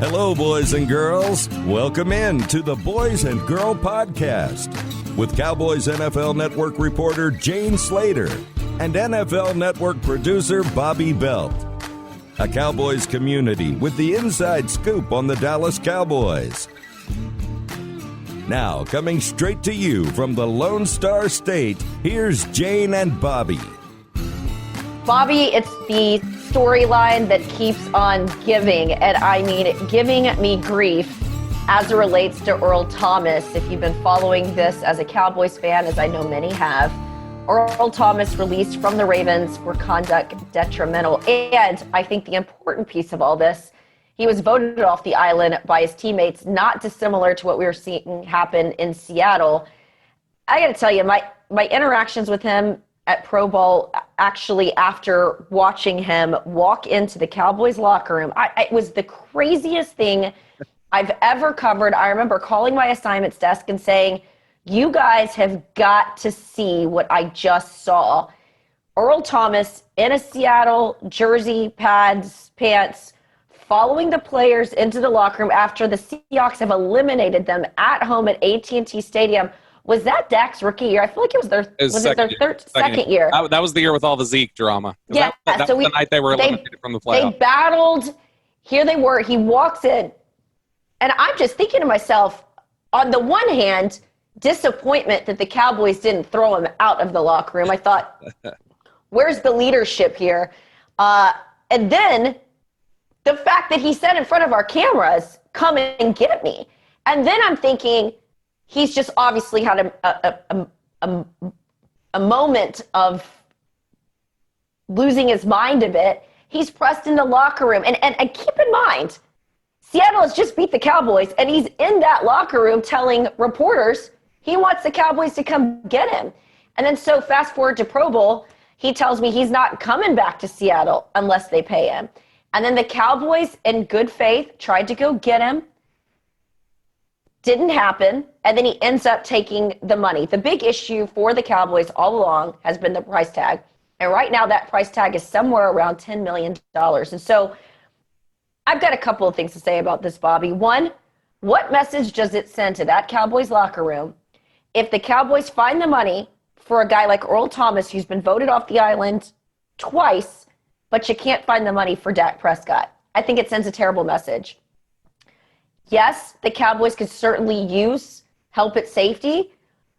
Hello, boys and girls. Welcome in to the Boys and Girl Podcast with Cowboys NFL Network reporter Jane Slater and NFL Network producer Bobby Belt. A Cowboys community with the inside scoop on the Dallas Cowboys. Now, coming straight to you from the Lone Star State, here's Jane and Bobby. Bobby, it's the storyline that keeps on giving, and I mean giving me grief as it relates to Earl Thomas. If you've been following this as a Cowboys fan, as I know many have, Earl Thomas released from the Ravens for conduct detrimental. And I think the important piece of all this, he was voted off the island by his teammates, not dissimilar to what we were seeing happen in Seattle. I got to tell you, my interactions with him at Pro Bowl, actually after watching him walk into the Cowboys locker room, it was the craziest thing I've ever covered. I remember calling my assignments desk and saying, you guys have got to see what I just saw. Earl Thomas in a Seattle jersey, pads, pants, following the players into the locker room after the Seahawks have eliminated them at home at AT&T Stadium. Was that Dak's rookie year? I feel like it was their second year. That was the year with all the Zeke drama. Yeah, that was the night they were eliminated from the playoffs. They battled. Here they were. He walks in, and I'm just thinking to myself, on the one hand, disappointment that the Cowboys didn't throw him out of the locker room. I thought, where's the leadership here? And then the fact that he said in front of our cameras, come and get me. And then I'm thinking, he's just obviously had a moment of losing his mind a bit. He's pressed in the locker room. And keep in mind, Seattle has just beat the Cowboys, and he's in that locker room telling reporters he wants the Cowboys to come get him. And then so fast forward to Pro Bowl, he tells me he's not coming back to Seattle unless they pay him. And then the Cowboys, in good faith, tried to go get him. Didn't happen, and then he ends up taking the money. The big issue for the Cowboys all along has been the price tag. And right now that price tag is somewhere around $10 million. And so I've got a couple of things to say about this, Bobby. One, what message does it send to that Cowboys locker room if the Cowboys find the money for a guy like Earl Thomas, who's been voted off the island twice, but you can't find the money for Dak Prescott? I think it sends a terrible message. Yes, the Cowboys could certainly use help at safety,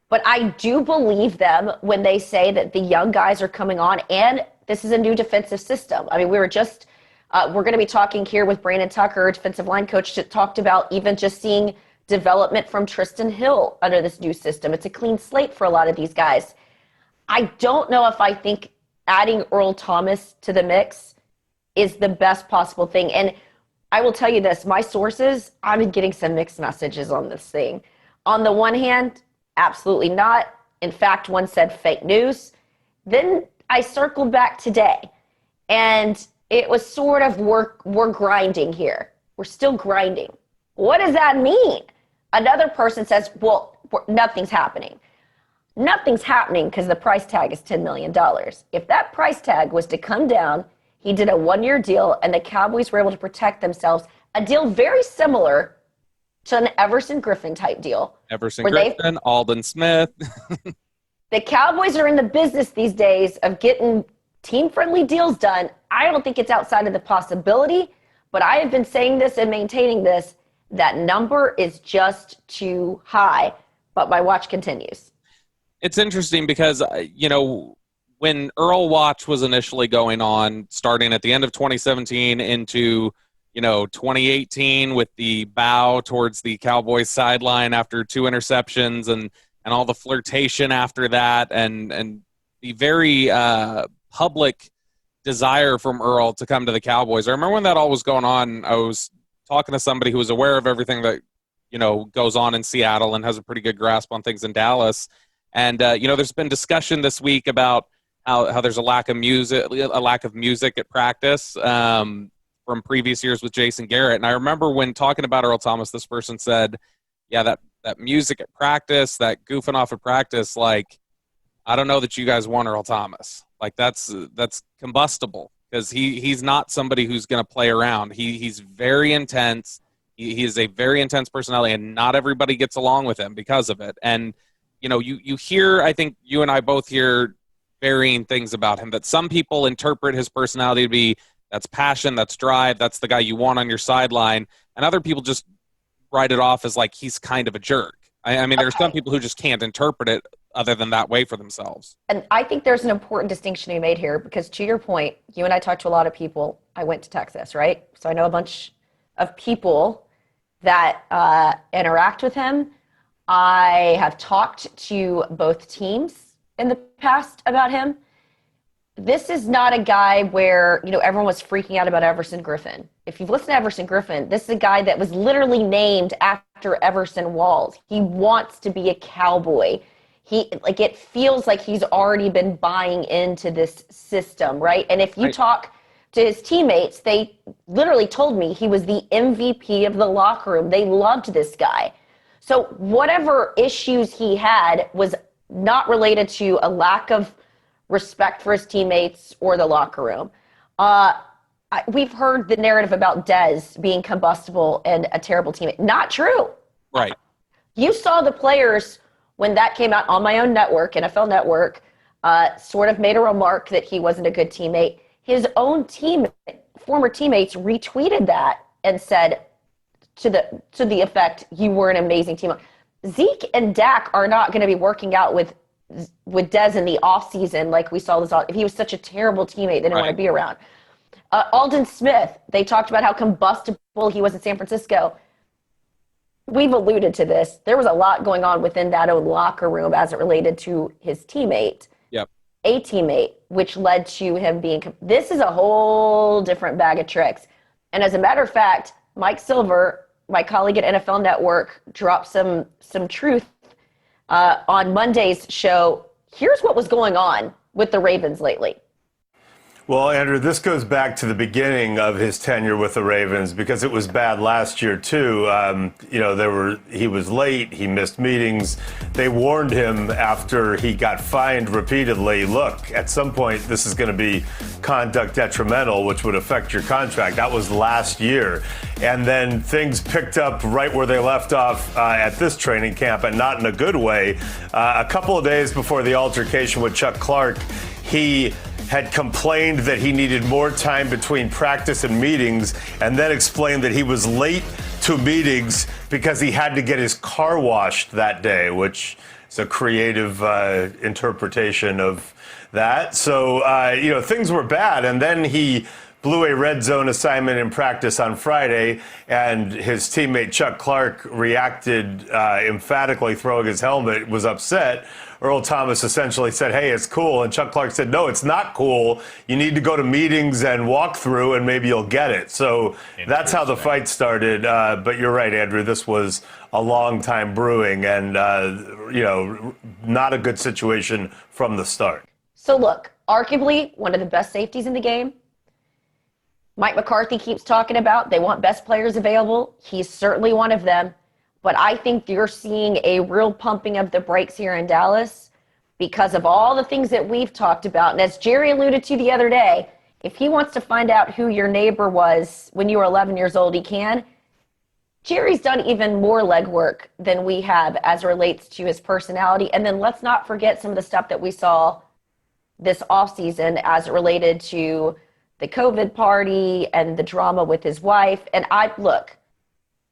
but I do believe them when they say that the young guys are coming on, and this is a new defensive system. I mean, we're going to be talking here with Brandon Tucker, defensive line coach, that talked about even just seeing development from Tristan Hill under this new system. It's a clean slate for a lot of these guys. I don't know if I think adding Earl Thomas to the mix is the best possible thing. And I will tell you this, my sources, I've been getting some mixed messages on this thing. On the one hand, absolutely not. In fact, one said fake news. Then I circled back today, and it was sort of we're grinding here. We're still grinding. What does that mean? Another person says, well, nothing's happening. Nothing's happening because the price tag is $10 million. If that price tag was to come down, he did a one-year deal, and the Cowboys were able to protect themselves. A deal very similar to an Everson Griffin type deal. Everson Griffin, Aldon Smith. The Cowboys are in the business these days of getting team-friendly deals done. I don't think it's outside of the possibility, but I have been saying this and maintaining this. That number is just too high, but my watch continues. It's interesting because, when Earl Watch was initially going on, starting at the end of 2017 into, 2018 with the bow towards the Cowboys sideline after 2 interceptions and all the flirtation after that and the very public desire from Earl to come to the Cowboys. I remember when that all was going on, I was talking to somebody who was aware of everything that, goes on in Seattle and has a pretty good grasp on things in Dallas. And, there's been discussion this week about how there's a lack of music at practice from previous years with Jason Garrett. And I remember when talking about Earl Thomas, this person said, yeah, that music at practice, that goofing off at practice, like, I don't know that you guys want Earl Thomas. Like, that's combustible because he's not somebody who's going to play around. He's very intense. He is a very intense personality, and not everybody gets along with him because of it. And, you hear, I think you and I both hear varying things about him, that some people interpret his personality to be, that's passion, that's drive, that's the guy you want on your sideline. And other people just write it off as like he's kind of a jerk. I mean, there's some people who just can't interpret it other than that way for themselves. And I think there's an important distinction to be made here, because to your point, you and I talked to a lot of people. I went to Texas, right? So I know a bunch of people that interact with him. I have talked to both teams in the past about him. This is not a guy where, everyone was freaking out about Everson Griffin. If you've listened to Everson Griffin, this is a guy that was literally named after Everson Walls. He wants to be a Cowboy. It feels like he's already been buying into this system, right? And if you talk to his teammates, they literally told me he was the MVP of the locker room. They loved this guy. So whatever issues he had was not related to a lack of respect for his teammates or the locker room. We've heard the narrative about Dez being combustible and a terrible teammate. Not true. Right. You saw the players when that came out on my own network, NFL Network, sort of made a remark that he wasn't a good teammate. His own former teammates retweeted that and said to the effect, "You were an amazing teammate." Zeke and Dak are not going to be working out with Dez in the offseason like we saw this. If he was such a terrible teammate, they didn't want to be around. Aldon Smith, they talked about how combustible he was in San Francisco. We've alluded to this. There was a lot going on within that own locker room as it related to his teammate, a teammate, which led to him being – this is a whole different bag of tricks. And as a matter of fact, Mike Silver, my colleague at NFL Network, dropped some truth on Monday's show. Here's what was going on with the Ravens lately. Well, Andrew, this goes back to the beginning of his tenure with the Ravens, because it was bad last year, too. He was late. He missed meetings. They warned him after he got fined repeatedly, look, at some point, this is going to be conduct detrimental, which would affect your contract. That was last year. And then things picked up right where they left off at this training camp, and not in a good way. A couple of days before the altercation with Chuck Clark, he had complained that he needed more time between practice and meetings, and then explained that he was late to meetings because he had to get his car washed that day, which is a creative interpretation of that. So, things were bad. And then he blew a red zone assignment in practice on Friday, and his teammate Chuck Clark reacted emphatically, throwing his helmet, was upset. Earl Thomas essentially said, hey, it's cool. And Chuck Clark said, no, it's not cool. You need to go to meetings and walk through, and maybe you'll get it. So that's how the fight started. But you're right, Andrew. This was a long time brewing, and, not a good situation from the start. So look, arguably one of the best safeties in the game. Mike McCarthy keeps talking about they want best players available. He's certainly one of them. But I think you're seeing a real pumping of the brakes here in Dallas because of all the things that we've talked about. And as Jerry alluded to the other day, if he wants to find out who your neighbor was when you were 11 years old, he can. Jerry's done even more legwork than we have as it relates to his personality. And then let's not forget some of the stuff that we saw this offseason as it related to the COVID party and the drama with his wife. And look,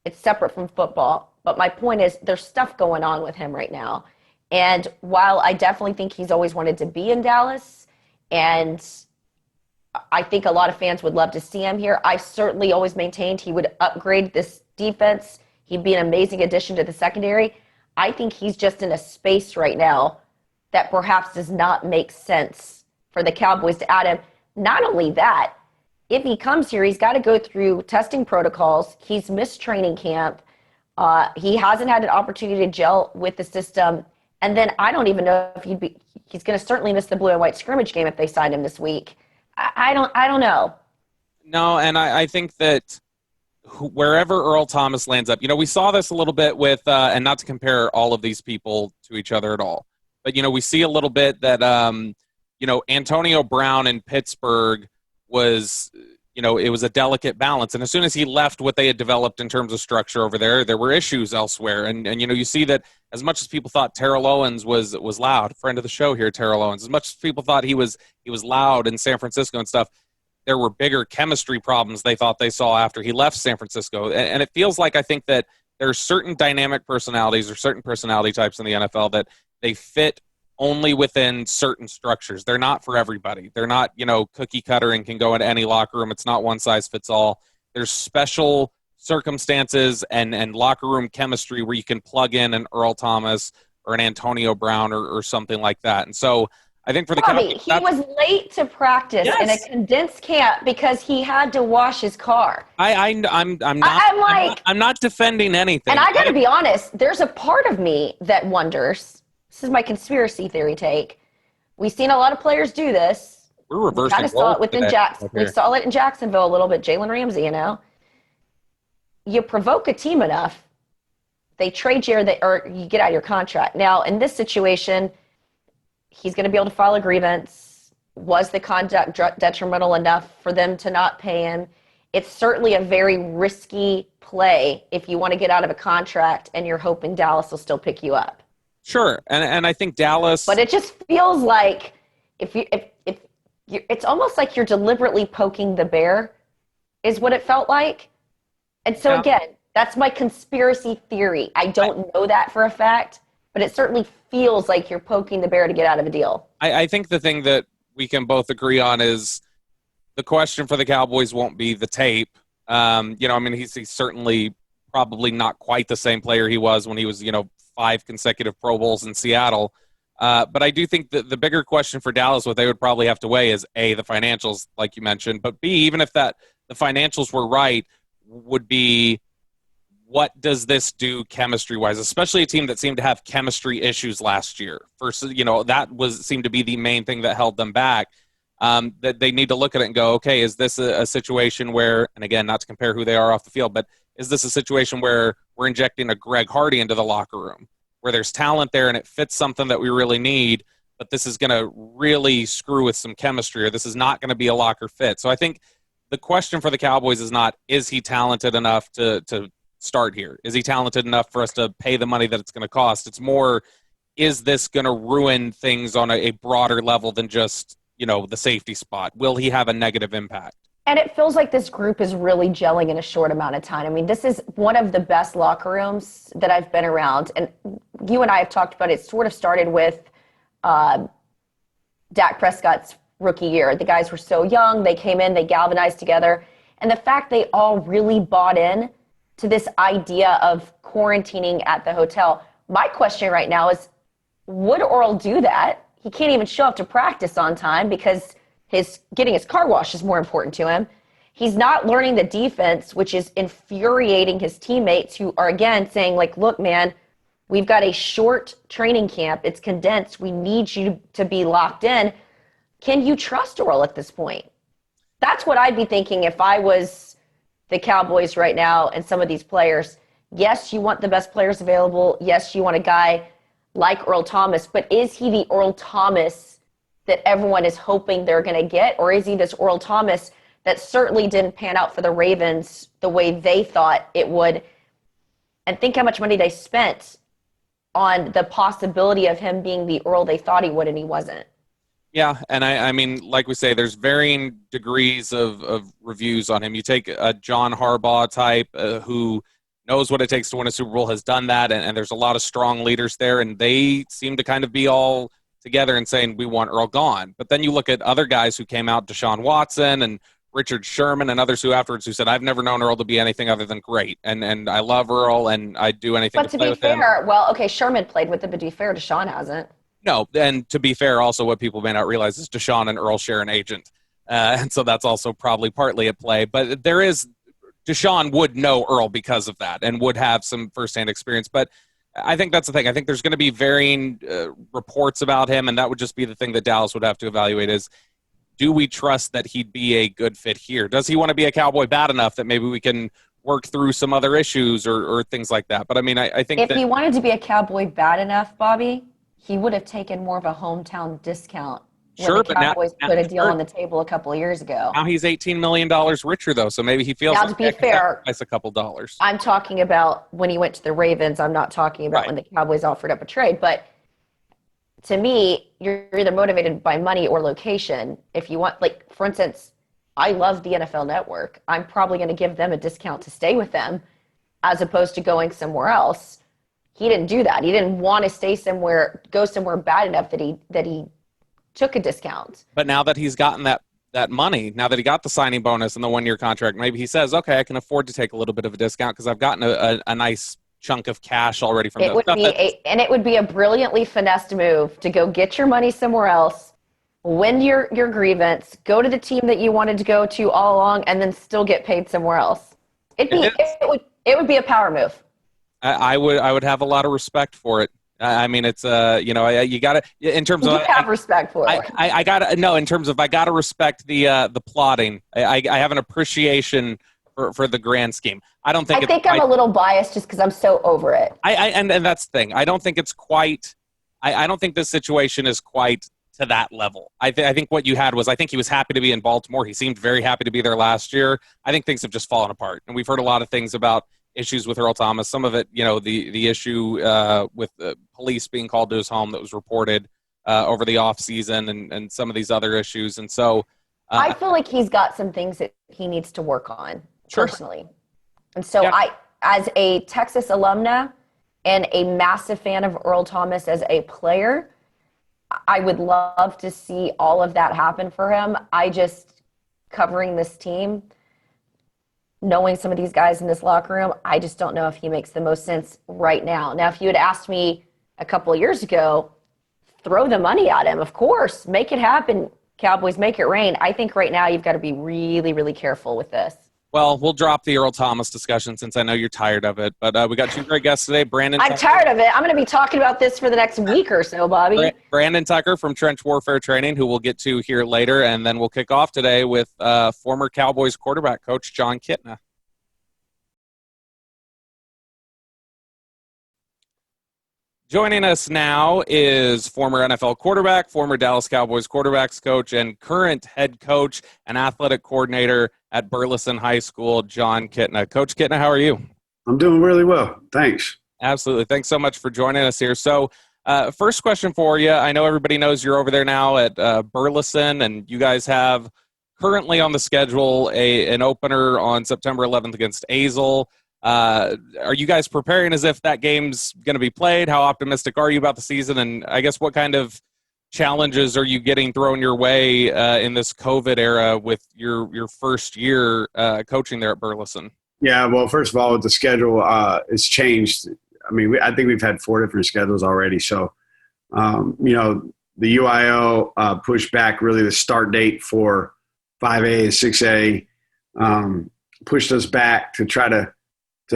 it's separate from football. But my point is there's stuff going on with him right now. And while I definitely think he's always wanted to be in Dallas, and I think a lot of fans would love to see him here, I certainly always maintained he would upgrade this defense. He'd be an amazing addition to the secondary. I think he's just in a space right now that perhaps does not make sense for the Cowboys to add him. Not only that, if he comes here, he's got to go through testing protocols. He's missed training camp. He hasn't had an opportunity to gel with the system. And then I don't even know if he's going to certainly miss the blue and white scrimmage game if they sign him this week. I don't know. No, and I think that wherever Earl Thomas lands up, we saw this a little bit with, and not to compare all of these people to each other at all, but, we see a little bit that, Antonio Brown in Pittsburgh was it was a delicate balance. And as soon as he left what they had developed in terms of structure over there were issues elsewhere. And you see that as much as people thought Terrell Owens was loud, friend of the show here, Terrell Owens, as much as people thought he was loud in San Francisco and stuff, there were bigger chemistry problems they thought they saw after he left San Francisco. And it feels like, I think that there are certain dynamic personalities or certain personality types in the NFL that they fit only within certain structures. They're not for everybody. They're not, cookie cutter and can go into any locker room. It's not one size fits all. There's special circumstances and locker room chemistry where you can plug in an Earl Thomas or an Antonio Brown or something like that. And so I think for the Bobby, he was late to practice in a condensed camp because he had to wash his car. I'm not defending anything. And I got to be honest, there's a part of me that wonders. This is my conspiracy theory take. We've seen a lot of players do this. We're reversing. Kind of saw it within We saw it in Jacksonville a little bit. Jalen Ramsey, you provoke a team enough, they trade you or you get out of your contract. Now, in this situation, he's going to be able to file a grievance. Was the conduct detrimental enough for them to not pay him? It's certainly a very risky play if you want to get out of a contract and you're hoping Dallas will still pick you up. Sure, and I think Dallas. But it just feels like it's almost like you're deliberately poking the bear, is what it felt like. And so again, that's my conspiracy theory. I don't know that for a fact, but it certainly feels like you're poking the bear to get out of a deal. I think the thing that we can both agree on is the question for the Cowboys won't be the tape. He's certainly probably not quite the same player he was when he was, 5 consecutive Pro Bowls in Seattle. But I do think that the bigger question for Dallas, what they would probably have to weigh is A, the financials, like you mentioned, but B, even if the financials were right, would be what does this do chemistry-wise, especially a team that seemed to have chemistry issues last year. First, that seemed to be the main thing that held them back. That they need to look at it and go, okay, is this a situation where, and again, not to compare who they are off the field, but is this a situation where we're injecting a Greg Hardy into the locker room, where there's talent there and it fits something that we really need, but this is going to really screw with some chemistry, or this is not going to be a locker fit. So I think the question for the Cowboys is not, is he talented enough to start here? Is he talented enough for us to pay the money that it's going to cost? It's more, is this going to ruin things on a broader level than just, the safety spot? Will he have a negative impact? And it feels like this group is really gelling in a short amount of time. I mean, this is one of the best locker rooms that I've been around. And you and I have talked about it. It sort of started with Dak Prescott's rookie year. The guys were so young. They came in, they galvanized together. And the fact they all really bought in to this idea of quarantining at the hotel. My question right now is, would Earl do that? He can't even show up to practice on time because getting his car washed is more important to him. He's not learning the defense, which is infuriating his teammates who are, again, saying, look, man, we've got a short training camp. It's condensed. We need you to be locked in. Can you trust Earl at this point? That's what I'd be thinking if I was the Cowboys right now and some of these players. Yes, you want the best players available. Yes, you want a guy like Earl Thomas, but is he the Earl Thomas that everyone is hoping they're going to get? Or is he this Earl Thomas that certainly didn't pan out for the Ravens the way they thought it would? And think how much money they spent on the possibility of him being the Earl they thought he would, and he wasn't. Yeah, and I mean, like we say, there's varying degrees of reviews on him. You take a John Harbaugh type who knows what it takes to win a Super Bowl, has done that, and there's a lot of strong leaders there, and they seem to kind of be all together and saying, we want Earl gone. But then you look at other guys who came out, Deshaun Watson and Richard Sherman and others who afterwards who said, I've never known Earl to be anything other than great, and I love Earl, and I'd do anything to play with him. But to be fair, well, okay, Sherman played with him, but to be fair, Deshaun hasn't. No, and to be fair, also what people may not realize is Deshaun and Earl share an agent. And so that's also probably partly at play. But Deshaun would know Earl because of that and would have some firsthand experience. But I think that's the thing. I think there's going to be varying reports about him, and that would just be the thing that Dallas would have to evaluate is, do we trust that he'd be a good fit here? Does he want to be a Cowboy bad enough that maybe we can work through some other issues or things like that? But, I mean, I think if he wanted to be a Cowboy bad enough, Bobby, he would have taken more of a hometown discount Sure, when but the Cowboys put a deal sure. on the table a couple of years ago. Now he's $18 million richer, though, so maybe he feels Now, like to be I can fair, sacrifice a couple dollars. I'm talking about when he went to the Ravens. I'm not talking about Right. when the Cowboys offered up a trade. But to me, you're either motivated by money or location. If you want, like, for instance, I love the NFL Network. I'm probably going to give them a discount to stay with them as opposed to going somewhere else. He didn't do that. He didn't want to go somewhere bad enough that he took a discount. But now that he's gotten that money, now that he got the signing bonus and the 1-year contract, maybe he says, okay, I can afford to take a little bit of a discount because I've gotten a nice chunk of cash already from it. It would be a brilliantly finessed move to go get your money somewhere else, win your grievance, go to the team that you wanted to go to all along, and then still get paid somewhere else. It would be a power move. I would have a lot of respect for it. I mean, it's you got to in terms of have respect for it. I got to no in terms of I got to respect the plotting. I have an appreciation for the grand scheme. I don't think. I think I'm a little biased just because I'm so over it. And that's the thing. I don't think it's quite. I don't think this situation is quite to that level. I think what you had was I think he was happy to be in Baltimore. He seemed very happy to be there last year. I think things have just fallen apart, and we've heard a lot of things about issues with Earl Thomas. Some of it, the issue with the police being called to his home that was reported over the off season, and some of these other issues. And so, I feel like he's got some things that he needs to work on personally. And so, as a Texas alumna and a massive fan of Earl Thomas as a player, I would love to see all of that happen for him. Covering this team, knowing some of these guys in this locker room, I just don't know if he makes the most sense right now. Now, if you had asked me a couple of years ago, throw the money at him, of course. Make it happen, Cowboys, make it rain. I think right now you've got to be really, really careful with this. Well, we'll drop the Earl Thomas discussion since I know you're tired of it. But we got two great guests today. Brandon I'm tired of it. I'm going to be talking about this for the next week or so, Bobby. Brandon Tucker from Trench Warfare Training, who we'll get to here later. And then we'll kick off today with former Cowboys quarterback coach Jon Kitna. Joining us now is former NFL quarterback, former Dallas Cowboys quarterbacks coach, and current head coach and athletic coordinator at Burleson High School, Jon Kitna. Coach Kitna, how are you? I'm doing really well. Thanks. Absolutely. Thanks so much for joining us here. So first question for you. I know everybody knows you're over there now at Burleson, and you guys have currently on the schedule an opener on September 11th against Azle. Are you guys preparing as if that game's going to be played? How optimistic are you about the season? And I guess what kind of challenges are you getting thrown your way in this COVID era with your first year coaching there at Burleson? Yeah, well, first of all, the schedule it's changed. I mean, I think we've had 4 different schedules already. So, the UIO pushed back really the start date for 5A and 6A, pushed us back to try to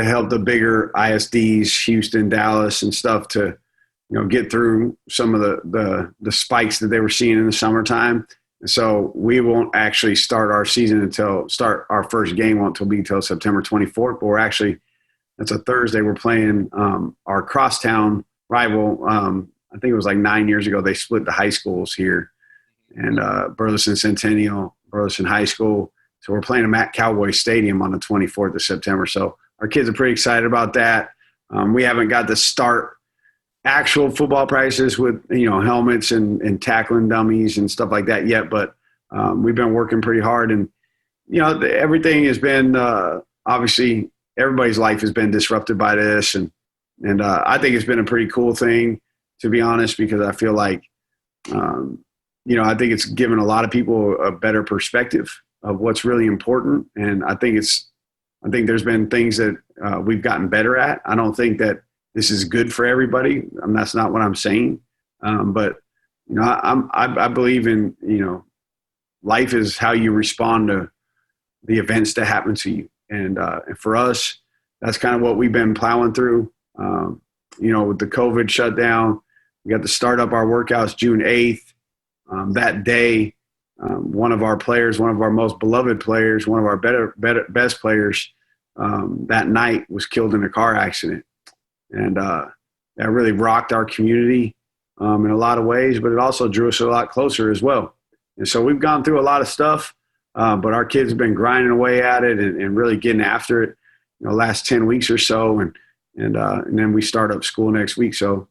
help the bigger ISDs, Houston, Dallas, and stuff to, get through some of the spikes that they were seeing in the summertime. And so we won't actually start our season our first game won't be until September 24th. But that's a Thursday. We're playing our crosstown rival. I think it was like 9 years ago. They split the high schools here, and Burleson Centennial, Burleson High School. So we're playing them at Cowboys Stadium on the 24th of September. So our kids are pretty excited about that. We haven't got to start actual football practices with, helmets and tackling dummies and stuff like that yet. But we've been working pretty hard. And, everything has been obviously everybody's life has been disrupted by this. And I think it's been a pretty cool thing, to be honest, because I feel like, I think it's given a lot of people a better perspective of what's really important. And I think there's been things that we've gotten better at. I don't think that this is good for everybody. That's not what I'm saying. But I believe in, life is how you respond to the events that happen to you. And for us, that's kind of what we've been plowing through. With the COVID shutdown, we got to start up our workouts June 8th. That day, one of our players, one of our most beloved players, one of our best players, that night was killed in a car accident. And that really rocked our community. in a lot of ways, but it also drew us a lot closer as well. And so we've gone through a lot of stuff, but our kids have been grinding away at it and really getting after it, last 10 weeks or so. And then we start up school next week. So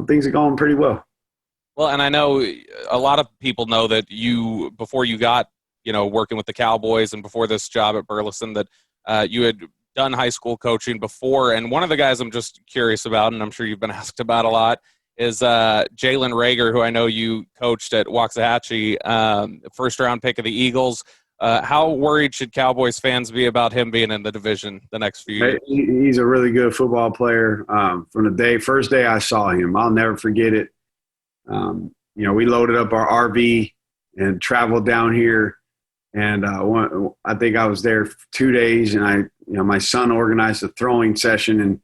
things are going pretty well. Well, and I know a lot of people know that you, before you got, working with the Cowboys and before this job at Burleson, that you had done high school coaching before. And one of the guys I'm just curious about, and I'm sure you've been asked about a lot, is Jalen Reagor, who I know you coached at Waxahachie, first-round pick of the Eagles. How worried should Cowboys fans be about him being in the division the next few years? He's a really good football player. From the first day I saw him, I'll never forget it. We loaded up our RV and traveled down here. And I think I was there for 2 days, and my son organized a throwing session, and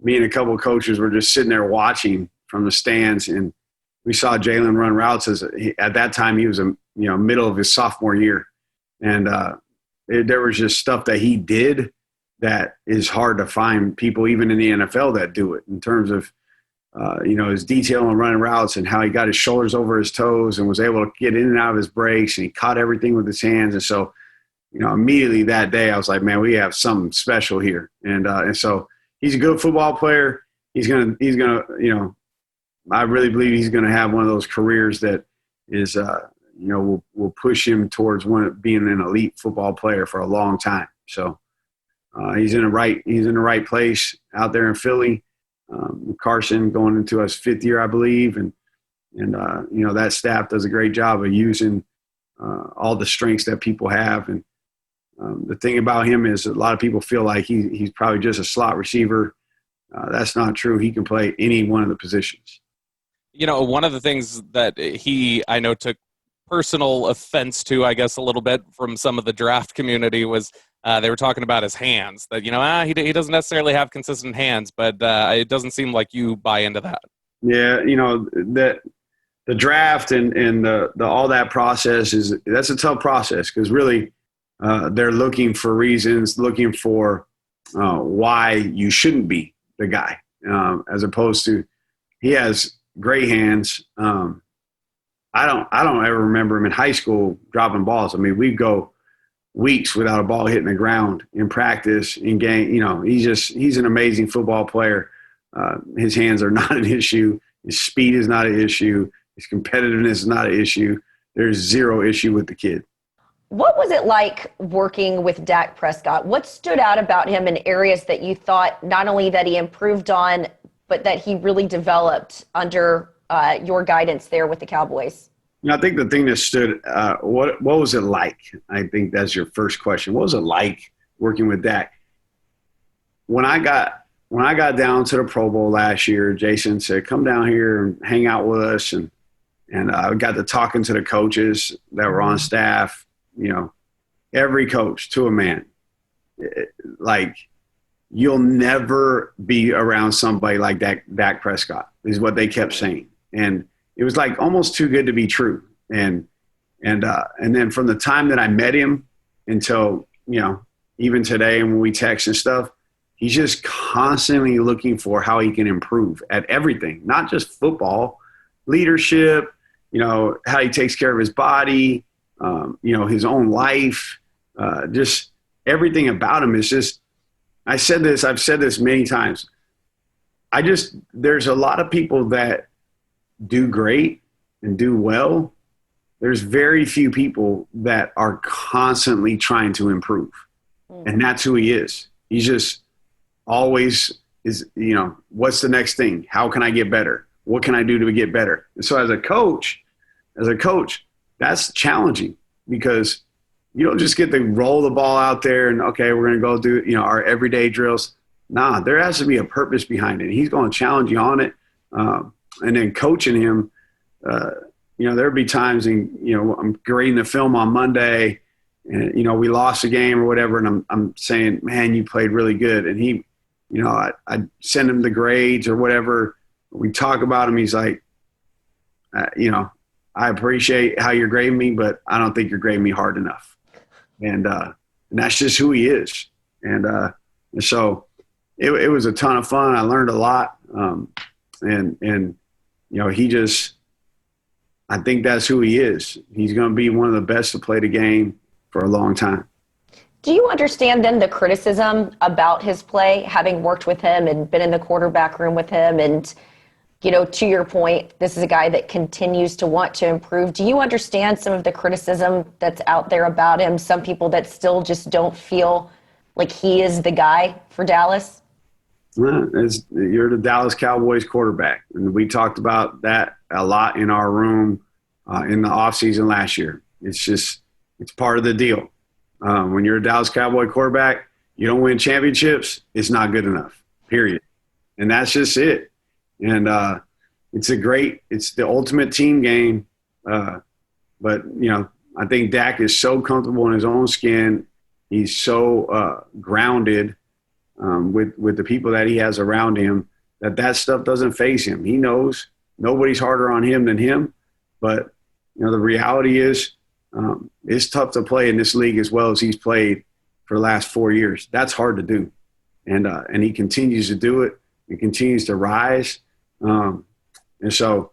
me and a couple of coaches were just sitting there watching from the stands, and we saw Jalen run routes. At that time, he was middle of his sophomore year, and there was just stuff that he did that is hard to find people even in the NFL that do it in terms of his detail on running routes and how he got his shoulders over his toes and was able to get in and out of his breaks, and he caught everything with his hands. And so, immediately that day I was like, man, we have something special here. And so he's a good football player. He's gonna, I really believe he's going to have one of those careers that is, will push him towards being an elite football player for a long time. So he's in the right place out there in Philly. Carson going into his 5th year, I believe, and that staff does a great job of using all the strengths that people have. And the thing about him is a lot of people feel like he's probably just a slot receiver. That's not true. He can play any one of the positions. One of the things that I know took personal offense to, I guess, a little bit from some of the draft community was they were talking about his hands, that, he doesn't necessarily have consistent hands, but it doesn't seem like you buy into that. Yeah, that the draft and the all that process that's a tough process, because really they're looking for reasons, looking for why you shouldn't be the guy, as opposed to he has great hands. I don't ever remember him in high school dropping balls. I mean, we'd go weeks without a ball hitting the ground in practice, in game. He's an amazing football player. His hands are not an issue. His speed is not an issue. His competitiveness is not an issue. There's zero issue with the kid. What was it like working with Dak Prescott? What stood out about him in areas that you thought not only that he improved on, but that he really developed under your guidance there with the Cowboys? I think the thing that stood, what was it like? I think that's your first question. What was it like working with Dak? When I got down to the Pro Bowl last year, Jason said, "Come down here and hang out with us," and I got to talking to the coaches that were on staff. Every coach to a man. Like, you'll never be around somebody like Dak Prescott, is what they kept saying. And it was like almost too good to be true. And then from the time that I met him until, even today, and when we text and stuff, he's just constantly looking for how he can improve at everything, not just football, leadership, how he takes care of his body, his own life, just everything about him is just, I've said this many times. There's a lot of people that do great and do well. There's very few people that are constantly trying to improve. And that's who he is. He's just always is, what's the next thing? How can I get better? What can I do to get better? And so as a coach, that's challenging, because you don't just get to roll the ball out there and, okay, we're going to go do, our everyday drills. Nah, there has to be a purpose behind it. He's going to challenge you on it. And then coaching him, there'll be times I'm grading the film on Monday and, we lost a game or whatever. And I'm saying, man, you played really good. And he, I send him the grades or whatever. We talk about him. He's like, I appreciate how you're grading me, but I don't think you're grading me hard enough. And that's just who he is. And so it was a ton of fun. I learned a lot. And I think that's who he is. He's going to be one of the best to play the game for a long time. Do you understand then the criticism about his play, having worked with him and been in the quarterback room with him? And, to your point, this is a guy that continues to want to improve. Do you understand some of the criticism that's out there about him? Some people that still just don't feel like he is the guy for Dallas? You're the Dallas Cowboys quarterback. And we talked about that a lot in our room in the offseason last year. It's part of the deal. When you're a Dallas Cowboy quarterback, you don't win championships, it's not good enough, period. And that's just it. And it's the ultimate team game. But, I think Dak is so comfortable in his own skin. He's so grounded with the people that he has around him that stuff doesn't faze him. He knows nobody's harder on him than him. But, the reality is it's tough to play in this league as well as he's played for the last 4 years. That's hard to do. And he continues to do it. He continues to rise. And so,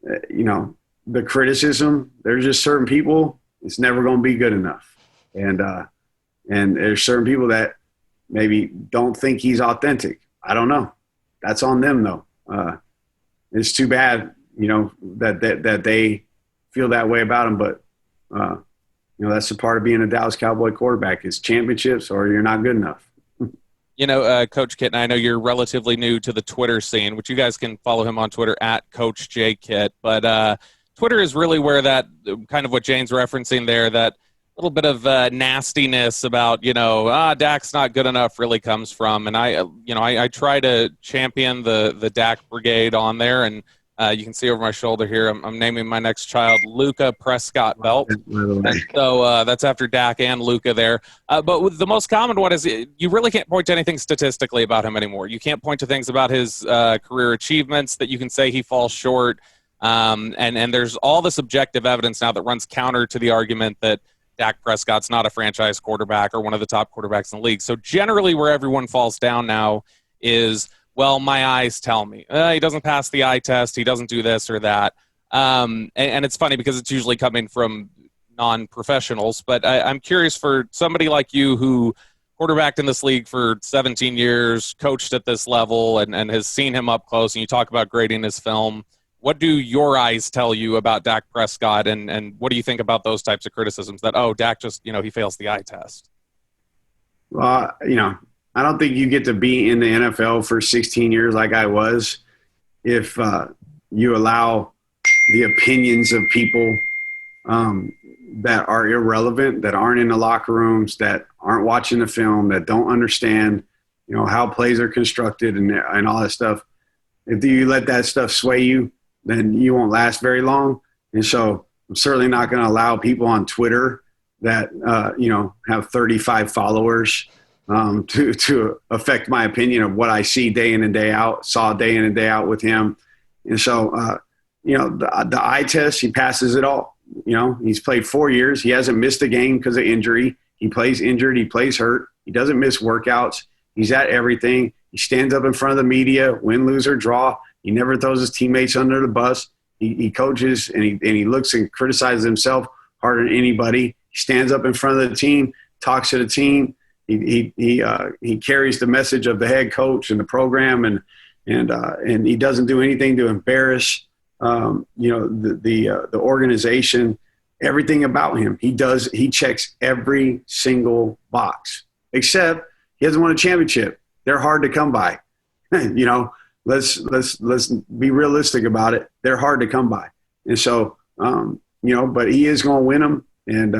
the criticism, there's just certain people, it's never going to be good enough. And there's certain people that maybe don't think he's authentic. I don't know. That's on them, though. It's too bad, that they feel that way about him. But, that's the part of being a Dallas Cowboy quarterback is championships or you're not good enough. Coach Kitna, I know you're relatively new to the Twitter scene, which you guys can follow him on Twitter at Coach J Kit. But Twitter is really where that kind of what Jane's referencing there, that little bit of nastiness about, Dak's not good enough really comes from. And I try to champion the Dak brigade on there. And you can see over my shoulder here, I'm naming my next child Luka Prescott Belt. So that's after Dak and Luka there. But the most common one is you really can't point to anything statistically about him anymore. You can't point to things about his career achievements that you can say he falls short. And there's all this objective evidence now that runs counter to the argument that Dak Prescott's not a franchise quarterback or one of the top quarterbacks in the league. So generally where everyone falls down now is, well, my eyes tell me. He doesn't pass the eye test. He doesn't do this or that. And it's funny because it's usually coming from non-professionals. But I'm curious for somebody like you who quarterbacked in this league for 17 years, coached at this level, and has seen him up close, and you talk about grading his film. What do your eyes tell you about Dak Prescott, and what do you think about those types of criticisms that, Dak just, he fails the eye test? Well, I don't think you get to be in the NFL for 16 years like I was if you allow the opinions of people that are irrelevant, that aren't in the locker rooms, that aren't watching the film, that don't understand, how plays are constructed and all that stuff. If you let that stuff sway you, then you won't last very long. And so I'm certainly not going to allow people on Twitter that, have 35 followers to affect my opinion of what I see day in and day out, saw day in and day out with him. And so, the eye test, he passes it all. He's played 4 years. He hasn't missed a game because of injury. He plays injured. He plays hurt. He doesn't miss workouts. He's at everything. He stands up in front of the media, win, lose, or draw. He never throws his teammates under the bus. He coaches and he looks and criticizes himself harder than anybody. He stands up in front of the team, talks to the team. He carries the message of the head coach and the program, and he doesn't do anything to embarrass the organization. Everything about him, he checks every single box, except he hasn't won a championship. They're hard to come by. Let's be realistic about it. They're hard to come by, and so but he is going to win them, and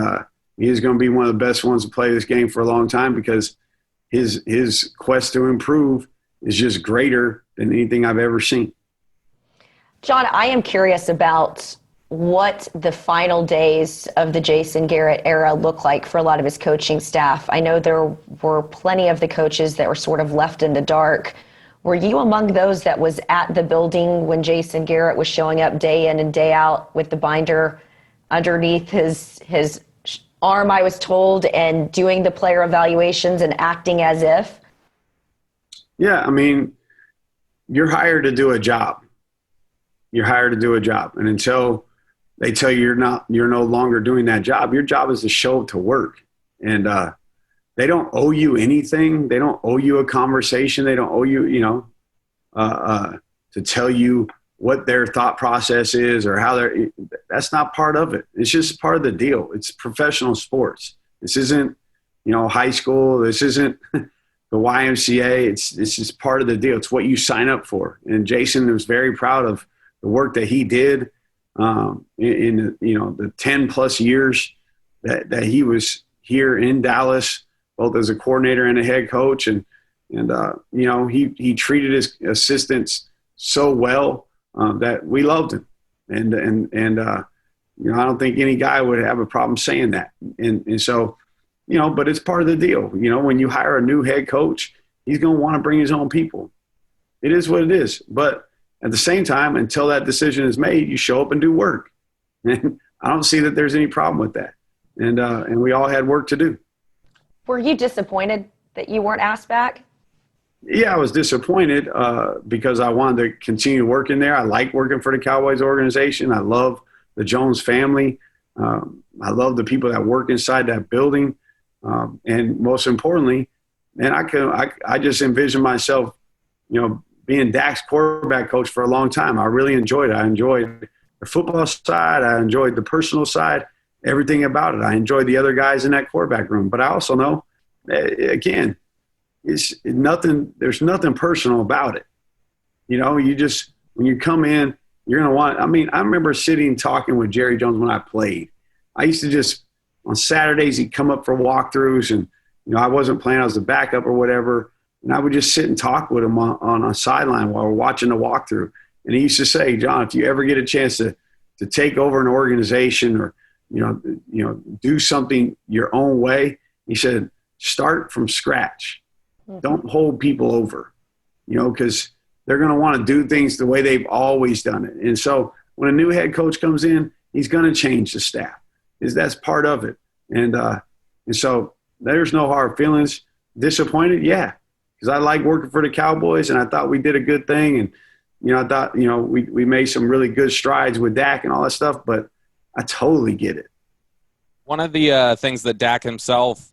he is going to be one of the best ones to play this game for a long time because his quest to improve is just greater than anything I've ever seen. Jon, I am curious about what the final days of the Jason Garrett era look like for a lot of his coaching staff. I know there were plenty of the coaches that were sort of left in the dark. Were you among those that was at the building when Jason Garrett was showing up day in and day out with the binder underneath his arm, I was told, and doing the player evaluations and acting as if? Yeah, I mean, you're hired to do a job. you're hired to do a job. And until they tell you you're no longer doing that job, your job is to show up to work. And they don't owe you anything. They don't owe you a conversation. They don't owe you, to tell you what their thought process is or how that's not part of it. It's just part of the deal. It's professional sports. This isn't, high school. This isn't the YMCA. It's just part of the deal. It's what you sign up for. And Jason was very proud of the work that he did in the 10 plus years that he was here in Dallas, both as a coordinator and a head coach. And he treated his assistants so well that we loved him. And I don't think any guy would have a problem saying that. And so, but it's part of the deal. When you hire a new head coach, he's going to want to bring his own people. It is what it is. But at the same time, until that decision is made, you show up and do work. And I don't see that there's any problem with that. And we all had work to do. Were you disappointed that you weren't asked back? Yeah, I was disappointed because I wanted to continue working there. I like working for the Cowboys organization. I love the Jones family. I love the people that work inside that building. And most importantly, man, I just envision myself, being Dak's quarterback coach for a long time. I really enjoyed it. I enjoyed the football side. I enjoyed the personal side, everything about it. I enjoyed the other guys in that quarterback room. But I also know, again, there's nothing personal about it. You just, when you come in, you're going to want, I remember sitting talking with Jerry Jones when I played. I used to just, on Saturdays, he'd come up for walkthroughs and, I wasn't playing, I was the backup or whatever. And I would just sit and talk with him on a sideline while we're watching the walkthrough. And he used to say, John, if you ever get a chance to take over an organization or, do something your own way, he said, start from scratch. Don't hold people over, because they're going to want to do things the way they've always done it. And so when a new head coach comes in, he's going to change the staff. That's part of it. And so there's no hard feelings. Disappointed? Yeah. Because I like working for the Cowboys and I thought we did a good thing. And, I thought, we made some really good strides with Dak and all that stuff, but I totally get it. One of the things that Dak himself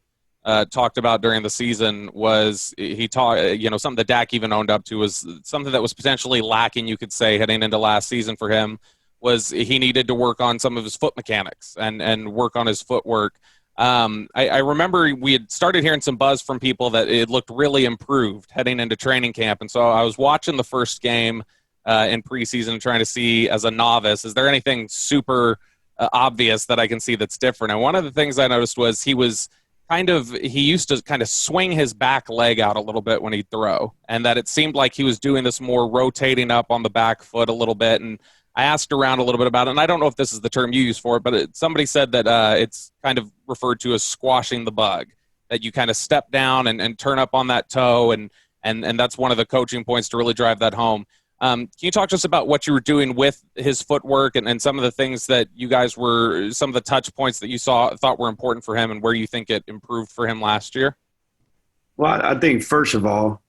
talked about during the season was he talked, something that Dak even owned up to was something that was potentially lacking, you could say, heading into last season for him, was he needed to work on some of his foot mechanics and work on his footwork. I remember we had started hearing some buzz from people that it looked really improved heading into training camp. And so I was watching the first game in preseason trying to see, as a novice, is there anything super obvious that I can see that's different? And one of the things I noticed was he used to kind of swing his back leg out a little bit when he'd throw, and that it seemed like he was doing this more rotating up on the back foot a little bit. And I asked around a little bit about it, and I don't know if this is the term you use for it, but somebody said that it's kind of referred to as squashing the bug, that you kind of step down and turn up on that toe, and that's one of the coaching points to really drive that home. Can you talk to us about what you were doing with his footwork and some of the things that you guys some of the touch points that you thought were important for him and where you think it improved for him last year? Well, I think first of all,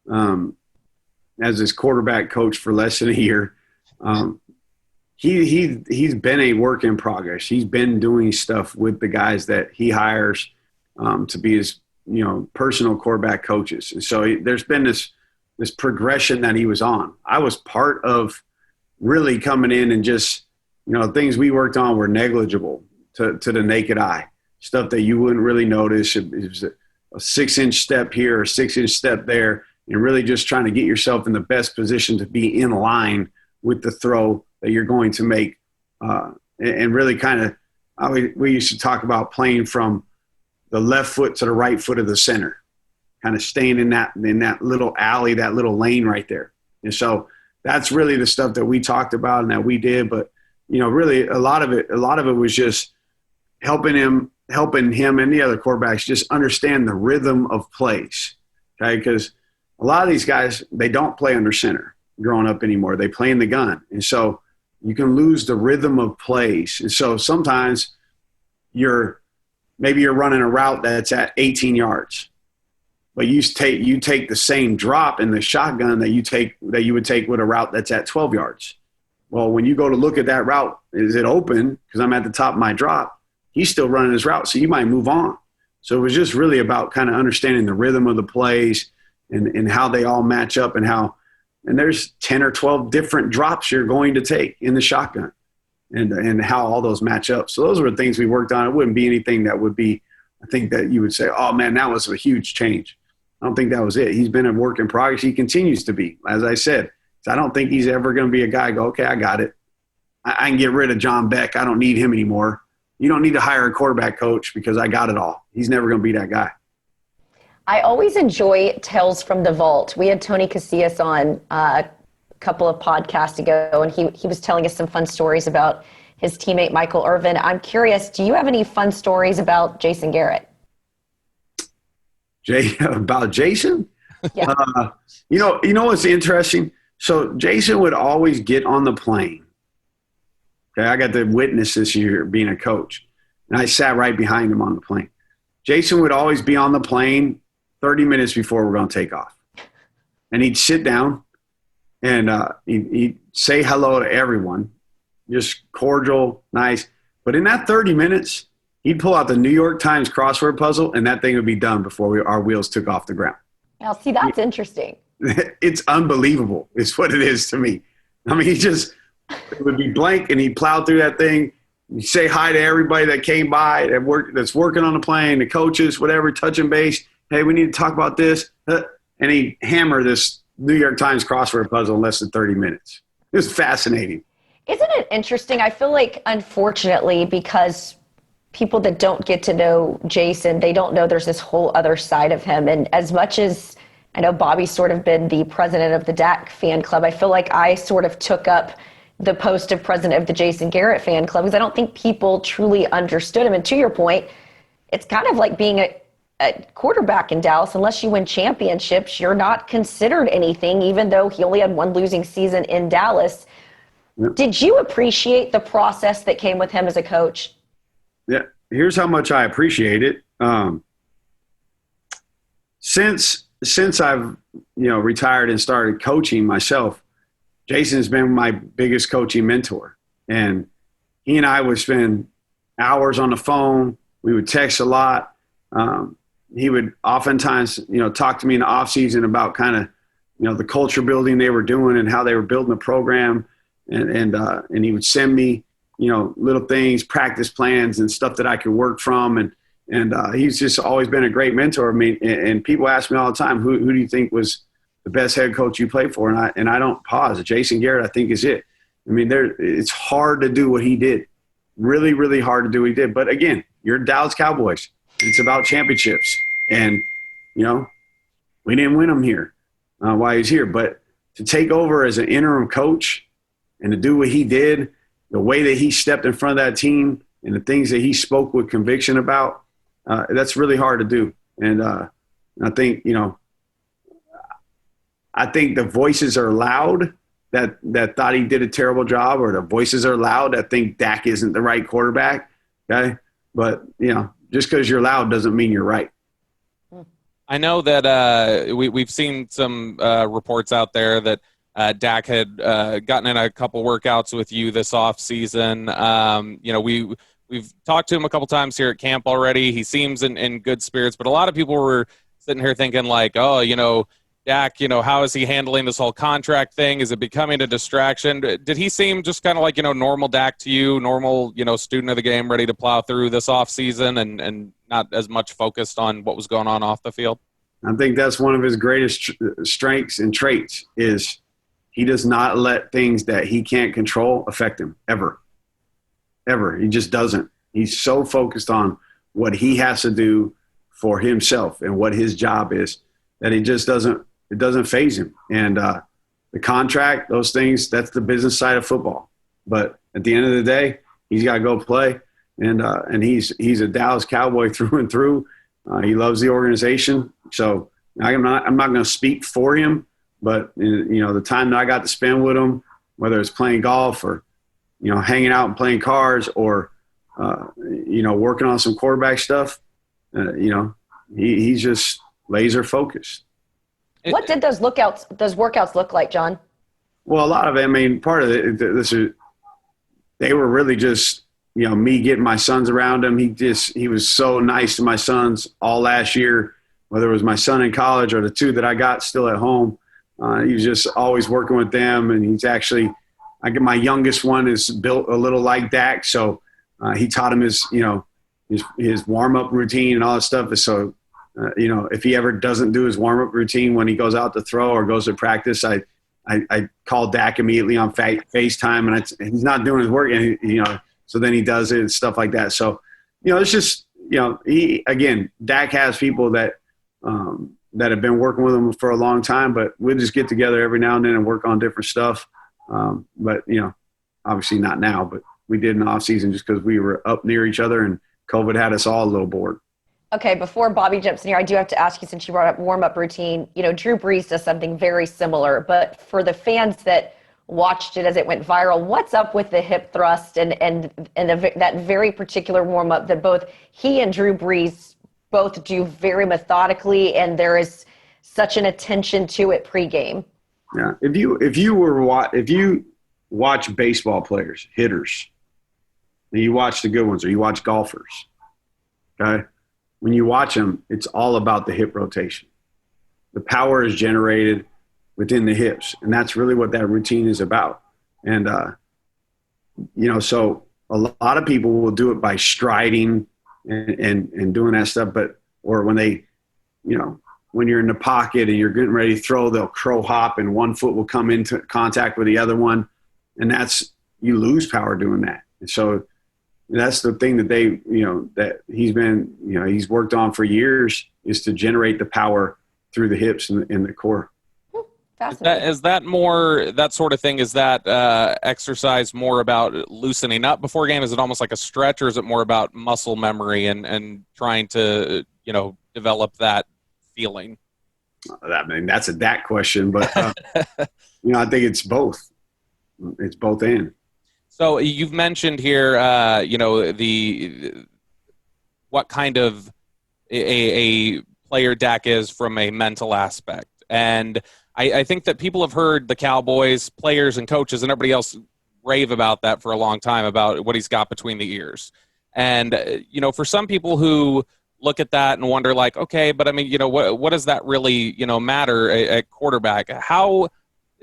as his quarterback coach for less than a year, he's been a work in progress. He's been doing stuff with the guys that he hires to be his, personal quarterback coaches. And so there's been this progression that he was on. I was part of really coming in and just, things we worked on were negligible to the naked eye, stuff that you wouldn't really notice. It was a 6-inch step here, a 6-inch step there, and really just trying to get yourself in the best position to be in line with the throw that you're going to make. And really kind of, we used to talk about playing from the left foot to the right foot of the center, kind of staying in that little alley, that little lane right there. And so that's really the stuff that we talked about and that we did. But, really a lot of it was just helping him and the other quarterbacks just understand the rhythm of plays. Okay. Because a lot of these guys, they don't play under center growing up anymore. They play in the gun. And so you can lose the rhythm of plays. And so sometimes maybe you're running a route that's at 18 yards. But you take the same drop in the shotgun that you would take with a route that's at 12 yards. Well, when you go to look at that route, is it open? Because I'm at the top of my drop. He's still running his route, so you might move on. So it was just really about kind of understanding the rhythm of the plays and how they all match up and there's 10 or 12 different drops you're going to take in the shotgun and how all those match up. So those were the things we worked on. It wouldn't be anything that would be, I think that you would say, oh, man, that was a huge change. I don't think that was it. He's been a work in progress. He continues to be, as I said. So I don't think he's ever going to be a guy go, okay, I got it. I can get rid of John Beck. I don't need him anymore. You don't need to hire a quarterback coach because I got it all. He's never going to be that guy. I always enjoy Tales from the Vault. We had Tony Casillas on a couple of podcasts ago, and he was telling us some fun stories about his teammate Michael Irvin. I'm curious, do you have any fun stories about Jason Garrett? About Jason? Yeah. You know what's interesting? So Jason would always get on the plane. Okay, I got to witness this year being a coach, and I sat right behind him on the plane. Jason would always be on the plane 30 minutes before we're going to take off. And he'd sit down, and he'd say hello to everyone, just cordial, nice. But in that 30 minutes, he'd pull out the New York Times crossword puzzle, and that thing would be done before our wheels took off the ground. Now, see, that's interesting. It's unbelievable is what it is to me. I mean, it would be blank, and he'd plow through that thing. He'd say hi to everybody that came by that's working on the plane, the coaches, whatever, touching base. Hey, we need to talk about this. And he'd hammer this New York Times crossword puzzle in less than 30 minutes. It was fascinating. Isn't it interesting? I feel like, unfortunately, because people that don't get to know Jason, they don't know there's this whole other side of him. And as much as I know Bobby's sort of been the president of the Dak fan club, I feel like I sort of took up the post of president of the Jason Garrett fan club because I don't think people truly understood him. And to your point, it's kind of like being a quarterback in Dallas. Unless you win championships, you're not considered anything, even though he only had one losing season in Dallas. Yep. Did you appreciate the process that came with him as a coach? Yeah, here's how much I appreciate it. Since I've retired and started coaching myself, Jason's been my biggest coaching mentor, and he and I would spend hours on the phone. We would text a lot. He would oftentimes, talk to me in the off season about kind of, the culture building they were doing and how they were building the program, and he would send me, little things, practice plans and stuff that I could work from, and he's just always been a great mentor. I mean, and people ask me all the time, who do you think was the best head coach you played for? And I don't pause. Jason Garrett, I think, is it. I mean, it's hard to do what he did. Really, really hard to do what he did. But again, you're Dallas Cowboys. It's about championships. And, we didn't win them here while he's here. But to take over as an interim coach and to do what he did, the way that he stepped in front of that team and the things that he spoke with conviction about, that's really hard to do. And I think, I think the voices are loud that thought he did a terrible job, or the voices are loud that think Dak isn't the right quarterback. Okay. But, just because you're loud doesn't mean you're right. I know that we've seen some reports out there that Dak had gotten in a couple workouts with you this offseason. We've talked to him a couple times here at camp already. He seems in good spirits, but a lot of people were sitting here thinking like, Dak, how is he handling this whole contract thing? Is it becoming a distraction? Did he seem just kind of like, normal Dak to you, normal, student of the game, ready to plow through this offseason and not as much focused on what was going on off the field? I think that's one of his greatest strengths and traits is he does not let things that he can't control affect him ever. Ever. He just doesn't. He's so focused on what he has to do for himself and what his job is that he just doesn't faze him. And the contract, those things, that's the business side of football. But at the end of the day, he's got to go play. And he's a Dallas Cowboy through and through. He loves the organization. So I'm not going to speak for him, but the time that I got to spend with him, whether it's playing golf or hanging out and playing cards or working on some quarterback stuff, he's just laser focused. What did those workouts look like, John? Well, a lot of it, I mean, part of it, they were really just, me getting my sons around him. He was so nice to my sons all last year, whether it was my son in college or the two that I got still at home. He was just always working with them. And he's actually, my youngest one is built a little like Dak. So he taught him his warm-up routine and all that stuff. So, if he ever doesn't do his warm-up routine when he goes out to throw or goes to practice, I call Dak immediately on FaceTime, and he's not doing his work, and so then he does it and stuff like that. So, it's just, Dak has people that have been working with him for a long time, but we'll just get together every now and then and work on different stuff. But, obviously not now, but we did in the off season just because we were up near each other and COVID had us all a little bored. Okay, before Bobby jumps in here, I do have to ask you, since you brought up warm-up routine, Drew Brees does something very similar, but for the fans that watched it as it went viral, what's up with the hip thrust and that very particular warm-up that both he and Drew Brees both do very methodically, and there is such an attention to it pregame? Yeah, if you watch baseball players, hitters, and you watch the good ones, or you watch golfers, okay? When you watch them, it's all about the hip rotation. The power is generated within the hips, and that's really what that routine is about. And, so a lot of people will do it by striding and doing that stuff, or when they, when you're in the pocket and you're getting ready to throw, they'll crow hop and one foot will come into contact with the other one, and you lose power doing that. And so that's the thing that that he's worked on for years, is to generate the power through the hips and the core. Fascinating. Is that more, that sort of thing, is that exercise more about loosening up before a game? Is it almost like a stretch, or is it more about muscle memory and trying to, develop that feeling? That's a Dak question, but, I think it's both. It's both and. So you've mentioned here, what kind of a player Dak is from a mental aspect. And I think that people have heard the Cowboys, players and coaches and everybody else rave about that for a long time, about what he's got between the ears. And, for some people who look at that and wonder, like, okay, but I mean, what does that really, matter at quarterback? How,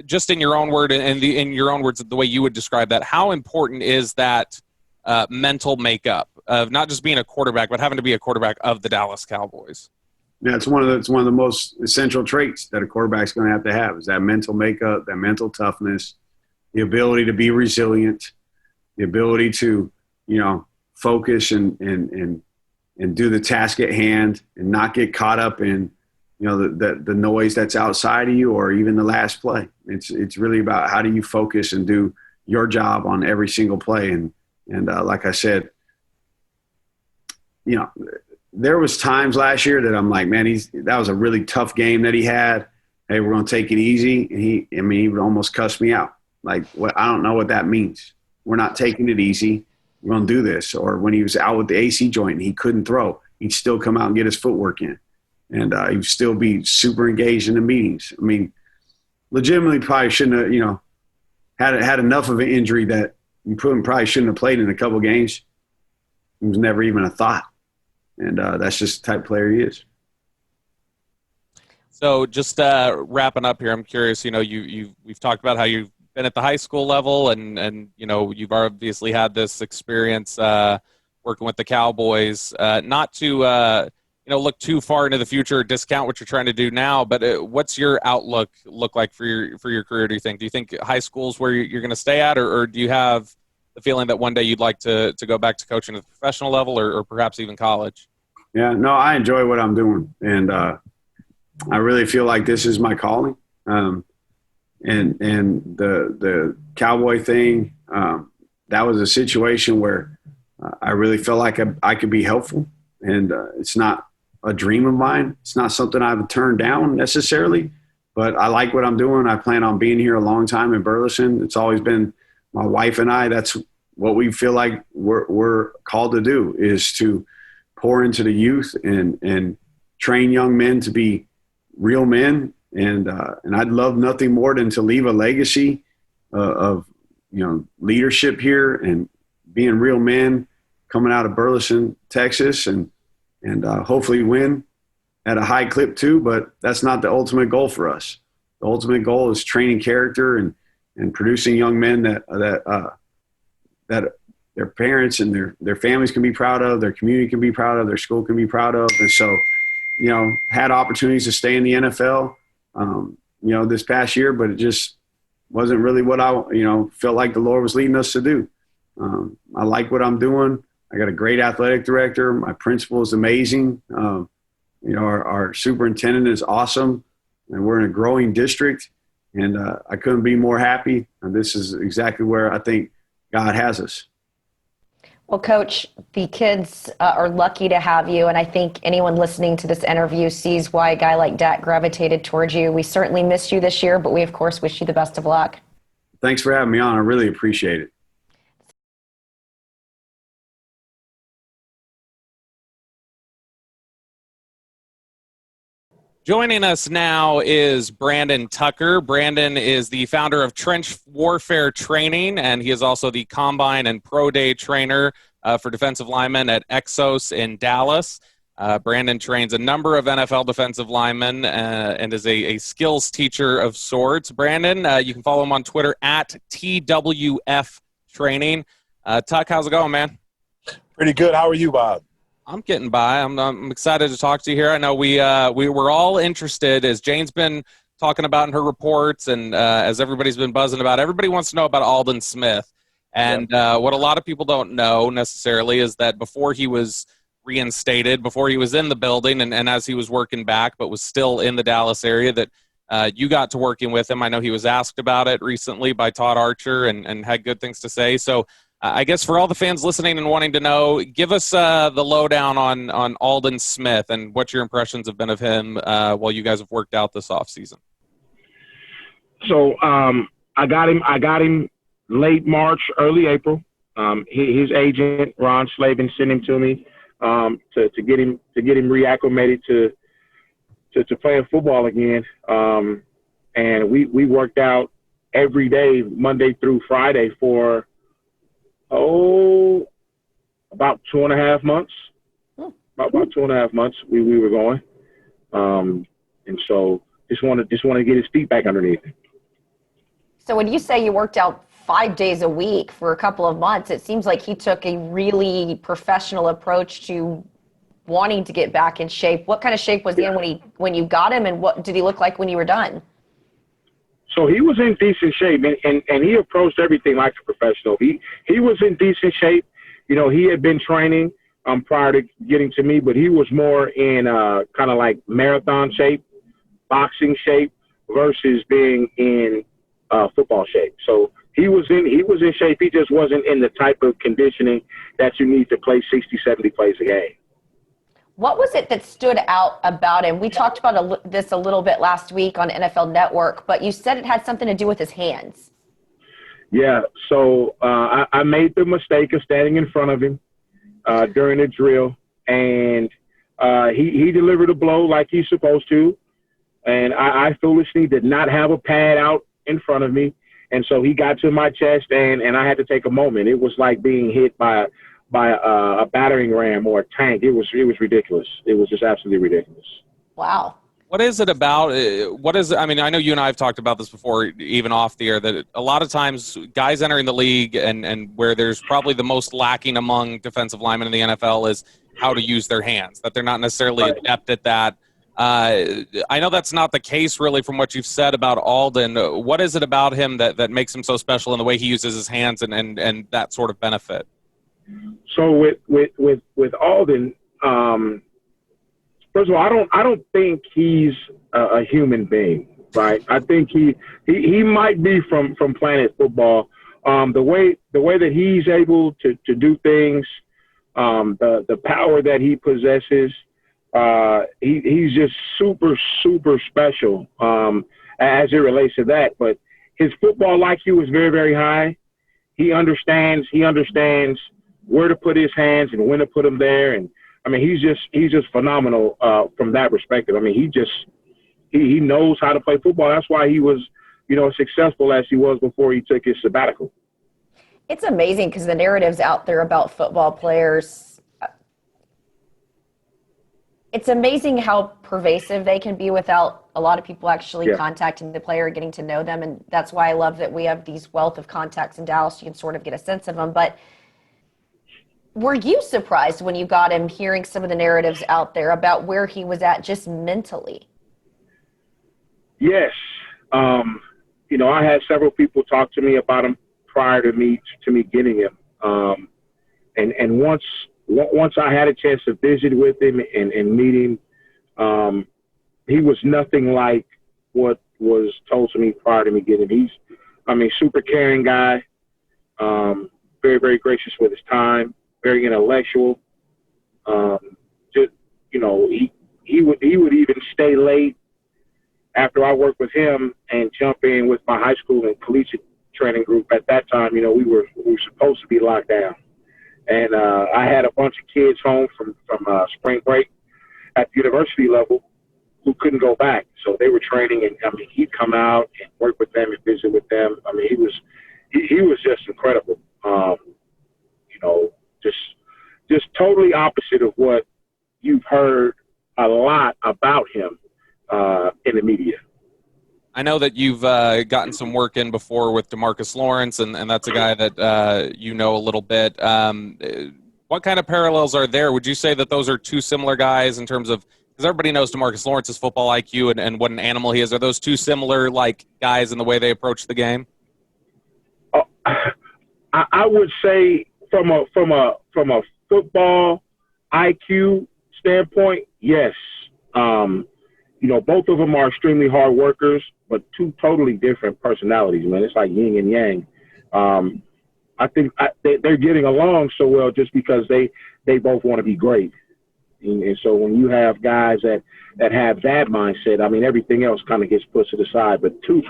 just in your own word and in your own words, the way you would describe that, how important is that mental makeup of not just being a quarterback, but having to be a quarterback of the Dallas Cowboys? Yeah, it's one of the most essential traits that a quarterback's going to have is that mental makeup, that mental toughness, the ability to be resilient, the ability to, focus and do the task at hand and not get caught up in, the noise that's outside of you or even the last play. It's really about how do you focus and do your job on every single play. And like I said, there was times last year that I'm like, man, that was a really tough game that he had. Hey, we're going to take it easy. And he would almost cuss me out. Like, I don't know what that means. We're not taking it easy. We're going to do this. Or when he was out with the AC joint and he couldn't throw, he'd still come out and get his footwork in. And he would still be super engaged in the meetings. I mean, legitimately probably shouldn't have, had enough of an injury that you probably shouldn't have played in a couple games. It was never even a thought. And that's just the type of player he is. So just wrapping up here, I'm curious, we've talked about how you've been at the high school level and you've obviously had this experience working with the Cowboys. Not to look too far into the future or discount what you're trying to do now, but what's your outlook look like for your career, do you think? Do you think high school is where you're going to stay at, or do you have the feeling that one day you'd like to go back to coaching at the professional level or perhaps even college? Yeah, no, I enjoy what I'm doing. And I really feel like this is my calling. And the Cowboy thing, that was a situation where I really felt like I could be helpful. And it's not a dream of mine. It's not something I've turned down necessarily, but I like what I'm doing. I plan on being here a long time in Burleson. It's always been my wife and I. That's what we feel like we're called to do, is to pour into the youth and train young men to be real men. And I'd love nothing more than to leave a legacy of leadership here and being real men coming out of Burleson, Texas, and hopefully win at a high clip too. But that's not the ultimate goal for us. The ultimate goal is training character and producing young men that their parents and their families can be proud of, their community can be proud of, their school can be proud of. And so, had opportunities to stay in the NFL, this past year, but it just wasn't really what I, felt like the Lord was leading us to do. I like what I'm doing. I got a great athletic director. My principal is amazing. Our superintendent is awesome, and we're in a growing district, and I couldn't be more happy. And this is exactly where I think God has us. Well, Coach, the kids are lucky to have you, and I think anyone listening to this interview sees why a guy like Dak gravitated towards you. We certainly missed you this year, but we, of course, wish you the best of luck. Thanks for having me on. I really appreciate it. Joining us now is Brandon Tucker. Brandon is the founder of Trench Warfare Training, and he is also the Combine and Pro Day trainer for defensive linemen at Exos in Dallas. Brandon trains a number of NFL defensive linemen and is a skills teacher of sorts. Brandon, you can follow him on Twitter at TWF Training. Tuck, how's it going, man? Pretty good. How are you, Bob? I'm getting by. I'm excited to talk to you here. I know we were all interested, as Jane's been talking about in her reports, and as everybody's been buzzing about. Everybody wants to know about Aldon Smith, and what a lot of people don't know necessarily is that before he was reinstated, before he was in the building, and as he was working back, but was still in the Dallas area, that you got to working with him. I know he was asked about it recently by Todd Archer and had good things to say. So. I guess for all the fans listening and wanting to know, give us the lowdown on Aldon Smith and what your impressions have been of him while you guys have worked out this offseason. So I got him late March, early April. His agent Ron Slavin sent him to me to get him reacclimated to playing football again. And we worked out every day, Monday through Friday for about 2.5 months. About 2.5 months we were going. And so just want to get his feet back underneath him. So when you say you worked out 5 days a week for a couple of months, it seems like he took a really professional approach to wanting to get back in shape. What kind of shape was he in when you got him, and what did he look like when you were done? So he was in decent shape, and he approached everything like a professional. He was in decent shape. He had been training prior to getting to me, but he was more in kind of like marathon shape, boxing shape, versus being in football shape. So he was in shape. He just wasn't in the type of conditioning that you need to play 60, 70 plays a game. What was it that stood out about him? We talked about this a little bit last week on NFL Network, but you said it had something to do with his hands. Yeah, so I made the mistake of standing in front of him during the drill, and he delivered a blow like he's supposed to, and I foolishly did not have a pad out in front of me, and so he got to my chest, and I had to take a moment. It was like being hit by a battering ram or a tank. It was ridiculous. It was just absolutely ridiculous. Wow. What is it about? I mean, I know you and I have talked about this before, even off the air, that a lot of times guys entering the league and where there's probably the most lacking among defensive linemen in the NFL is how to use their hands, that they're not necessarily adept at that. I know that's not the case really from what you've said about Aldon. What is it about him that makes him so special in the way he uses his hands and that sort of benefit? So with Aldon, first of all, I don't think he's a human being, right? I think he might be from Planet Football. The way that he's able to do things, the power that he possesses, he's just super, super special as it relates to that. But his football IQ is very, very high. He understands where to put his hands and when to put them there. And I mean, he's just phenomenal from that perspective. I mean, he knows how to play football. That's why he was successful as he was before he took his sabbatical. It's amazing because the narratives out there about football players, it's amazing how pervasive they can be without a lot of people actually contacting the player, getting to know them. And that's why I love that we have these wealth of contacts in Dallas. You can sort of get a sense of them. But were you surprised when you got him, hearing some of the narratives out there about where he was at just mentally? Yes. I had several people talk to me about him prior to me getting him. And once I had a chance to visit with him and meet him, he was nothing like what was told to me prior to me getting him. He's, super caring guy, very, very gracious with his time, very intellectual. He would even stay late after I worked with him and jump in with my high school and collegiate training group. At that time, we were supposed to be locked down. And I had a bunch of kids home from spring break at the university level who couldn't go back. So they were training, and he'd come out and work with them and visit with them. He was just incredible. Just totally opposite of what you've heard a lot about him in the media. I know that you've gotten some work in before with DeMarcus Lawrence, and that's a guy that a little bit. What kind of parallels are there? Would you say that those are two similar guys in terms of, because everybody knows DeMarcus Lawrence's football IQ and what an animal he is. Are those two similar guys in the way they approach the game? I would say from a football IQ standpoint, yes. Both of them are extremely hard workers, but two totally different personalities, man. It's like yin and yang. I think they're getting along so well just because they both want to be great. And so when you have guys that have that mindset, everything else kind of gets pushed to the side. But two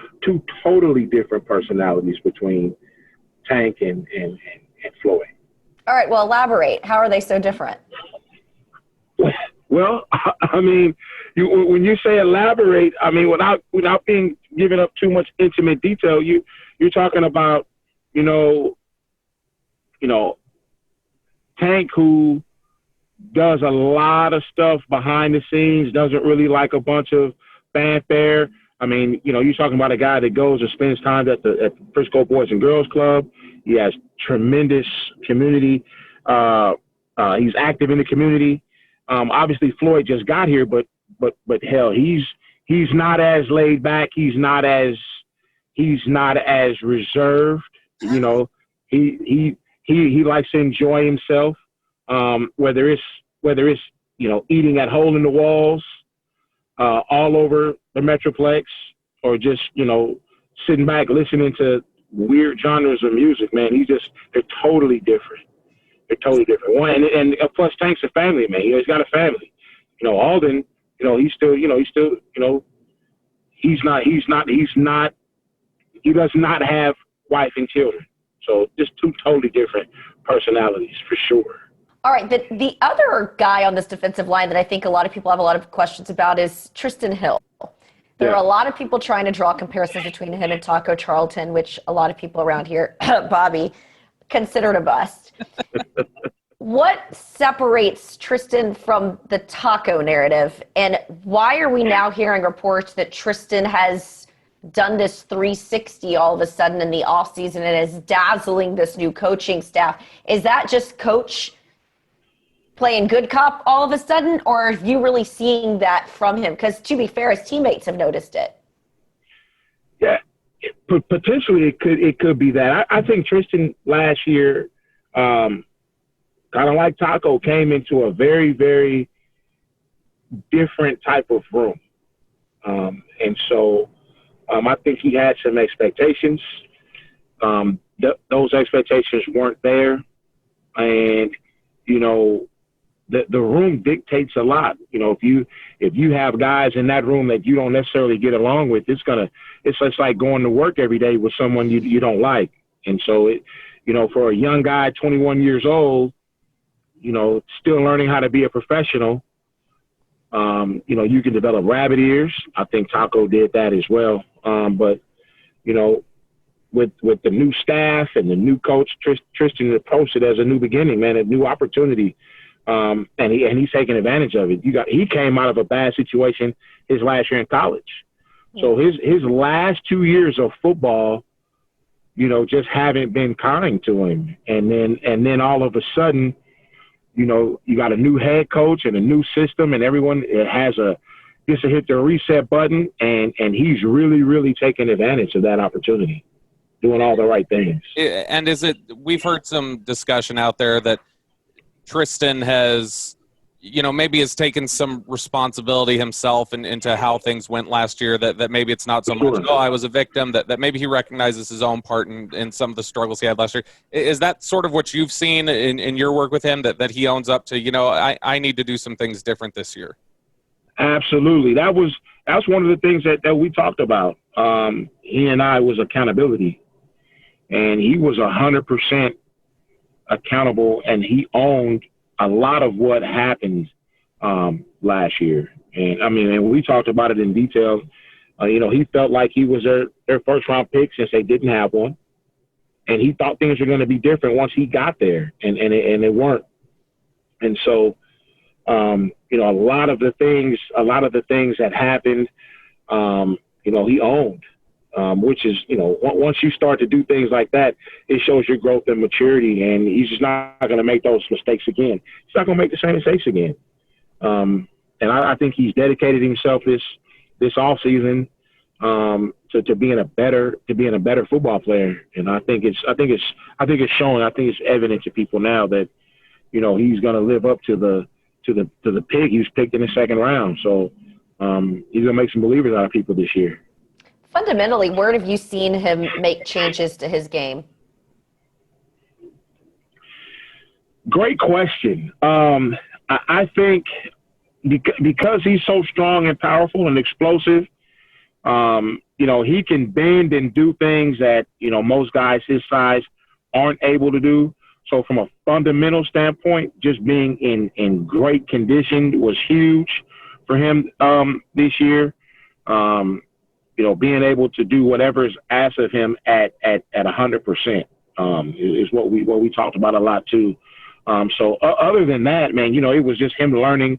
totally different personalities between Tank and Floyd. All right, well, elaborate. How are they so different? Well, when you say elaborate, without being giving up too much intimate detail, you're talking about, Tank, who does a lot of stuff behind the scenes, doesn't really like a bunch of fanfare. You're talking about a guy that goes and spends time at the Frisco Boys and Girls Club. He has tremendous community. He's active in the community. Obviously Floyd just got here, but hell, he's not as laid back. He's not as reserved. He likes to enjoy himself. Whether it's eating at hole in the walls, all over the Metroplex, or just sitting back listening to weird genres of music, man. They're totally different. They're totally different. And plus Tank's a family man. He's got a family. Alden, he does not have wife and children. So just two totally different personalities for sure. All right, the other guy on this defensive line that I think a lot of people have a lot of questions about is Tristan Hill. There are a lot of people trying to draw comparisons between him and Taco Charlton, which a lot of people around here, Bobby, considered a bust. What separates Tristan from the Taco narrative, and why are we now hearing reports that Tristan has done this 360 all of a sudden in the offseason and is dazzling this new coaching staff? Is that just coach playing good cop all of a sudden, or are you really seeing that from him? Because to be fair, his teammates have noticed it. Yeah, potentially it could be that. I think Tristan last year, kind of like Taco, came into a very, very different type of room. And so I think he had some expectations. Those expectations weren't there. And, the room dictates a lot. If you have guys in that room that you don't necessarily get along with, it's just like going to work every day with someone you don't like. And so for a young guy, 21 years old, still learning how to be a professional, you can develop rabbit ears. I think Taco did that as well. But with the new staff and the new coach, Tristan approached it as a new beginning, man, a new opportunity. And he's taking advantage of it. He came out of a bad situation his last year in college. So his last 2 years of football, just haven't been kind to him. And then all of a sudden, you got a new head coach and a new system, and everyone gets to hit the reset button, and he's really, really taking advantage of that opportunity, doing all the right things. And we've heard some discussion out there that Tristan has, maybe has taken some responsibility himself into how things went last year, that maybe it's not so much, I was a victim, that maybe he recognizes his own part in some of the struggles he had last year. Is that sort of what you've seen in your work with him, that he owns up to, I need to do some things different this year? Absolutely. That's one of the things that we talked about. He and I was accountability, and he was 100% accountable, and he owned a lot of what happened last year. And we talked about it in detail. He felt like he was their first round pick since they didn't have one, and he thought things were going to be different once he got there, and they weren't. And so, a lot of the things that happened, he owned. Which is, once you start to do things like that, it shows your growth and maturity, and he's just not going to make those mistakes again. He's not going to make the same mistakes again. And I think he's dedicated himself this off season to being a better football player. And I think it's showing. I think it's evident to people now that he's going to live up to the pig he was picked in the second round. So he's going to make some believers out of people this year. Fundamentally, where have you seen him make changes to his game? Great question. I think because he's so strong and powerful and explosive, he can bend and do things that, most guys his size aren't able to do. So from a fundamental standpoint, just being in great condition was huge for him this year. Being able to do whatever is asked of him at 100% is what we talked about a lot too. So other than that, man, it was just him learning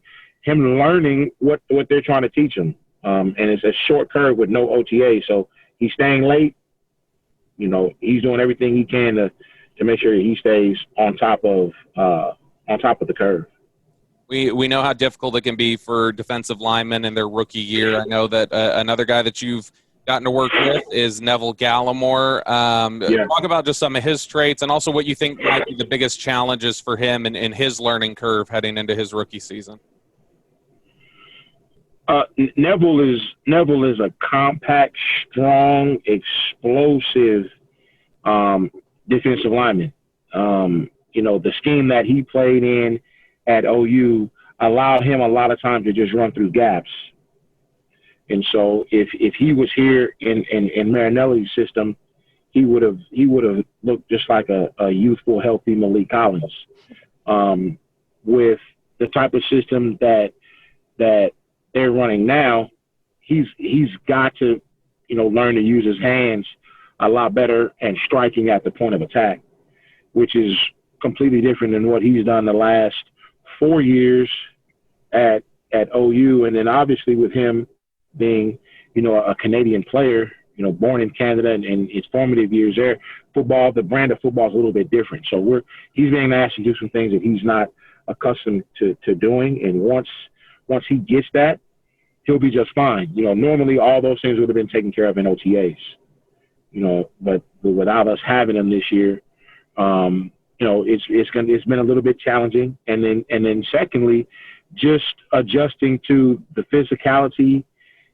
what they're trying to teach him. And it's a short curve with no OTA. So he's staying late. He's doing everything he can to make sure he stays on top of the curve. We know how difficult it can be for defensive linemen in their rookie year. I know that another guy that you've gotten to work with is Neville Gallimore. Talk about just some of his traits and also what you think might be the biggest challenges for him in his learning curve heading into his rookie season. Neville is a compact, strong, explosive defensive lineman. The scheme that he played in at OU allowed him a lot of time to just run through gaps. And so if he was here in Marinelli's system, he would have looked just like a youthful, healthy Malik Collins. With the type of system that they're running now, he's got to, learn to use his hands a lot better and striking at the point of attack, which is completely different than what he's done the last 4 years at OU. And then obviously with him being, a Canadian player, born in Canada and his formative years there, the brand of football is a little bit different. So he's being asked to do some things that he's not accustomed to doing. And once he gets that, he'll be just fine. Normally all those things would have been taken care of in OTAs, but without us having him this year, it's been a little bit challenging. And then secondly, just adjusting to the physicality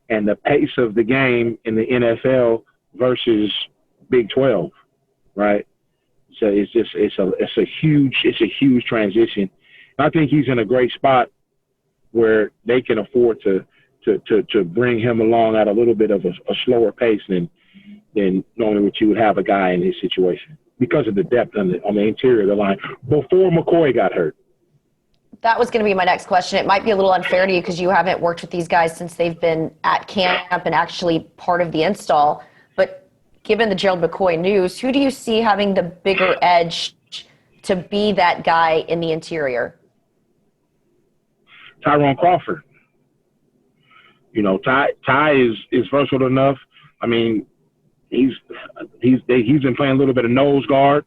and the pace of the game in the NFL versus Big 12, right? So it's a huge transition. And I think he's in a great spot where they can afford to bring him along at a little bit of a slower pace than normally what you would have a guy in his situation, because of the depth on the interior of the line before McCoy got hurt. That was going to be my next question. It might be a little unfair to you because you haven't worked with these guys since they've been at camp and actually part of the install. But given the Gerald McCoy news, who do you see having the bigger edge to be that guy in the interior? Tyrone Crawford. You know, Ty is versatile enough. I mean, he's been playing a little bit of nose guard.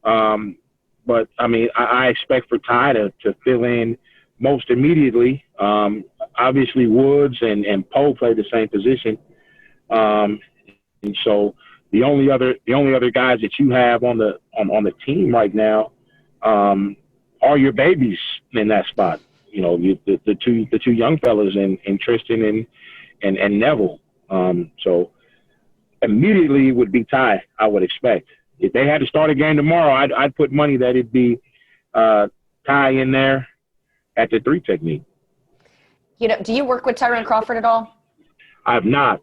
But I mean, I expect for Ty to fill in most immediately. Obviously Woods and Poe play the same position. And so the only other guys that you have on the team right now are your babies in that spot. You know, the two young fellas in Tristan and Neville. So immediately would be Ty, I would expect. If they had to start a game tomorrow, I'd put money that it'd be Ty in there at the 3 technique. You know, do you work with Tyrone Crawford at all? I have not.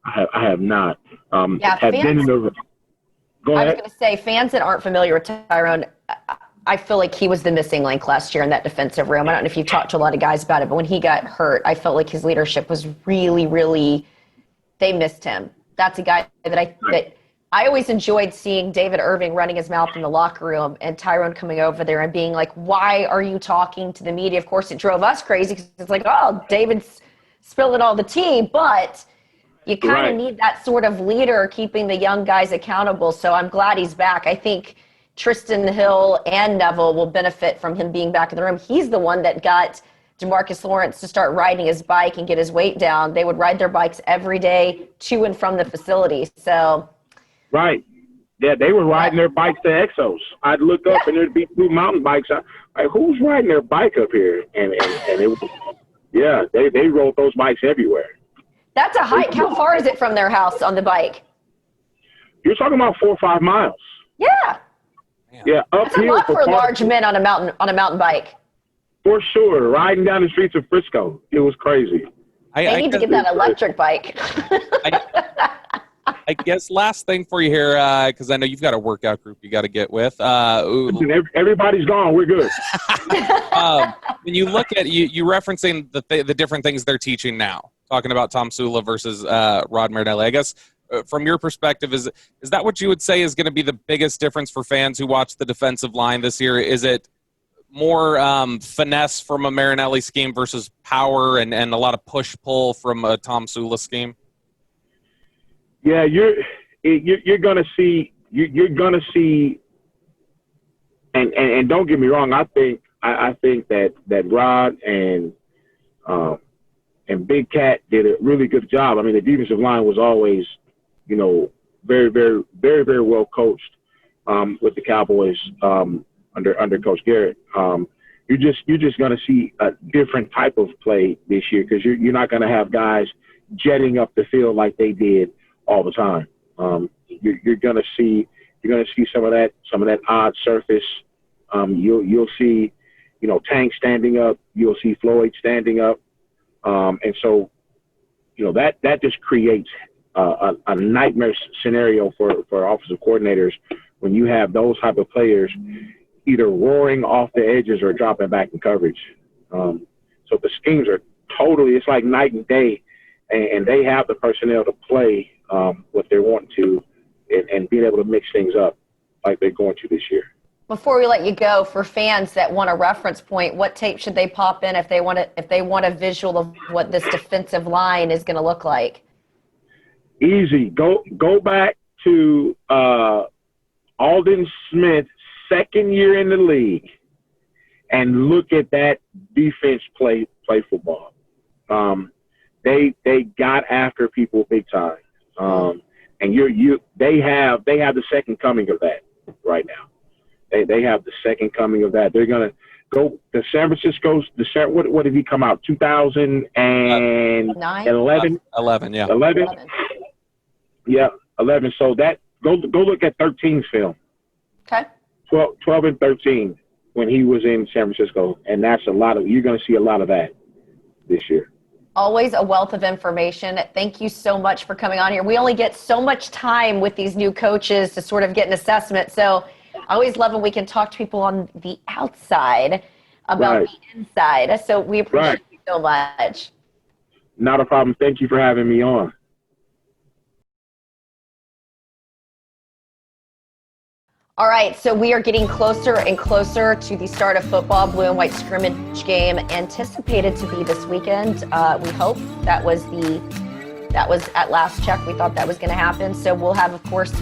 I have not. Yeah, have fans, been in the. Go ahead. I was going to say, fans that aren't familiar with Tyrone, I feel like he was the missing link last year in that defensive room. I don't know if you've talked to a lot of guys about it, but when he got hurt, I felt like his leadership was really, really, they missed him. That's a guy that I always enjoyed seeing David Irving running his mouth in the locker room and Tyrone coming over there and being like, why are you talking to the media? Of course, it drove us crazy because it's like, oh, David's spilling all the tea, but you kind of need that sort of leader keeping the young guys accountable. So I'm glad he's back. I think Tristan Hill and Neville will benefit from him being back in the room. He's the one that got DeMarcus Lawrence to start riding his bike and get his weight down. They would ride their bikes every day to and from the facility. So, right. Yeah, they were riding their bikes to Exos. I'd look up and there'd be 2 mountain bikes. Like, who's riding their bike up here? And it was, yeah, they rode those bikes everywhere. That's a hike. How far is it from their house on the bike? You're talking about 4 or 5 miles. Yeah. Yeah, That's a lot for large men on a mountain bike. For sure, riding down the streets of Frisco, it was crazy. They need to get that electric bike. I guess last thing for you here, because I know you've got a workout group you got to get with. Everybody's gone. We're good. When you look at you referencing the different things they're teaching now, talking about Tom Sula versus Rod Marinelli, I guess from your perspective, is that what you would say is going to be the biggest difference for fans who watch the defensive line this year? Is it more finesse from a Marinelli scheme versus power and a lot of push-pull from a Tom Sula scheme? Yeah, you're gonna see and don't get me wrong, I think that Rod and Big Cat did a really good job. I mean, the defensive line was always, you know, very, very, very, very well coached with the Cowboys under Coach Garrett. You're just going to see a different type of play this year because you're not going to have guys jetting up the field like they did all the time. You're going to see some of that odd surface. You'll see, you know, Tank standing up. You'll see Floyd standing up, and so, you know, that just creates a nightmare scenario for offensive coordinators when you have those type of players either roaring off the edges or dropping back in coverage. So the schemes are totally, it's like night and day, and they have the personnel to play what they want to and being able to mix things up like they're going to this year. Before we let you go, for fans that want a reference point, what tape should they pop in if they want a visual of what this defensive line is going to look like? Easy. Go back to Aldon Smith's second year in the league and look at that defense play football. They got after people big time. And they have the second coming of that right now. They have the second coming of that. They're gonna go the San Francisco's. What did he come out? 2011. 11, yeah. 11. Yeah, 11. So that go look at 13's film. Okay. 12 and 13 when he was in San Francisco, and that's a lot of. You're going to see a lot of that this year. Always a wealth of information. Thank you so much for coming on here. We only get so much time with these new coaches to sort of get an assessment. So I always love when we can talk to people on the outside about the inside. So we appreciate you so much. Not a problem. Thank you for having me on. All right, so we are getting closer and closer to the start of football. Blue and white scrimmage game anticipated to be this weekend. We hope that was at last check. We thought that was going to happen. So we'll have, of course,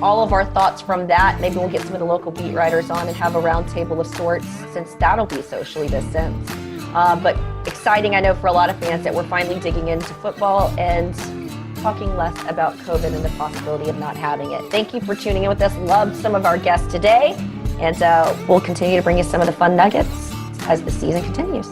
all of our thoughts from that. Maybe we'll get some of the local beat writers on and have a roundtable of sorts, since that'll be socially distanced. But exciting, I know, for a lot of fans that we're finally digging into football and talking less about COVID and the possibility of not having it. Thank you for tuning in with us. Loved some of our guests today, and we'll continue to bring you some of the fun nuggets as the season continues.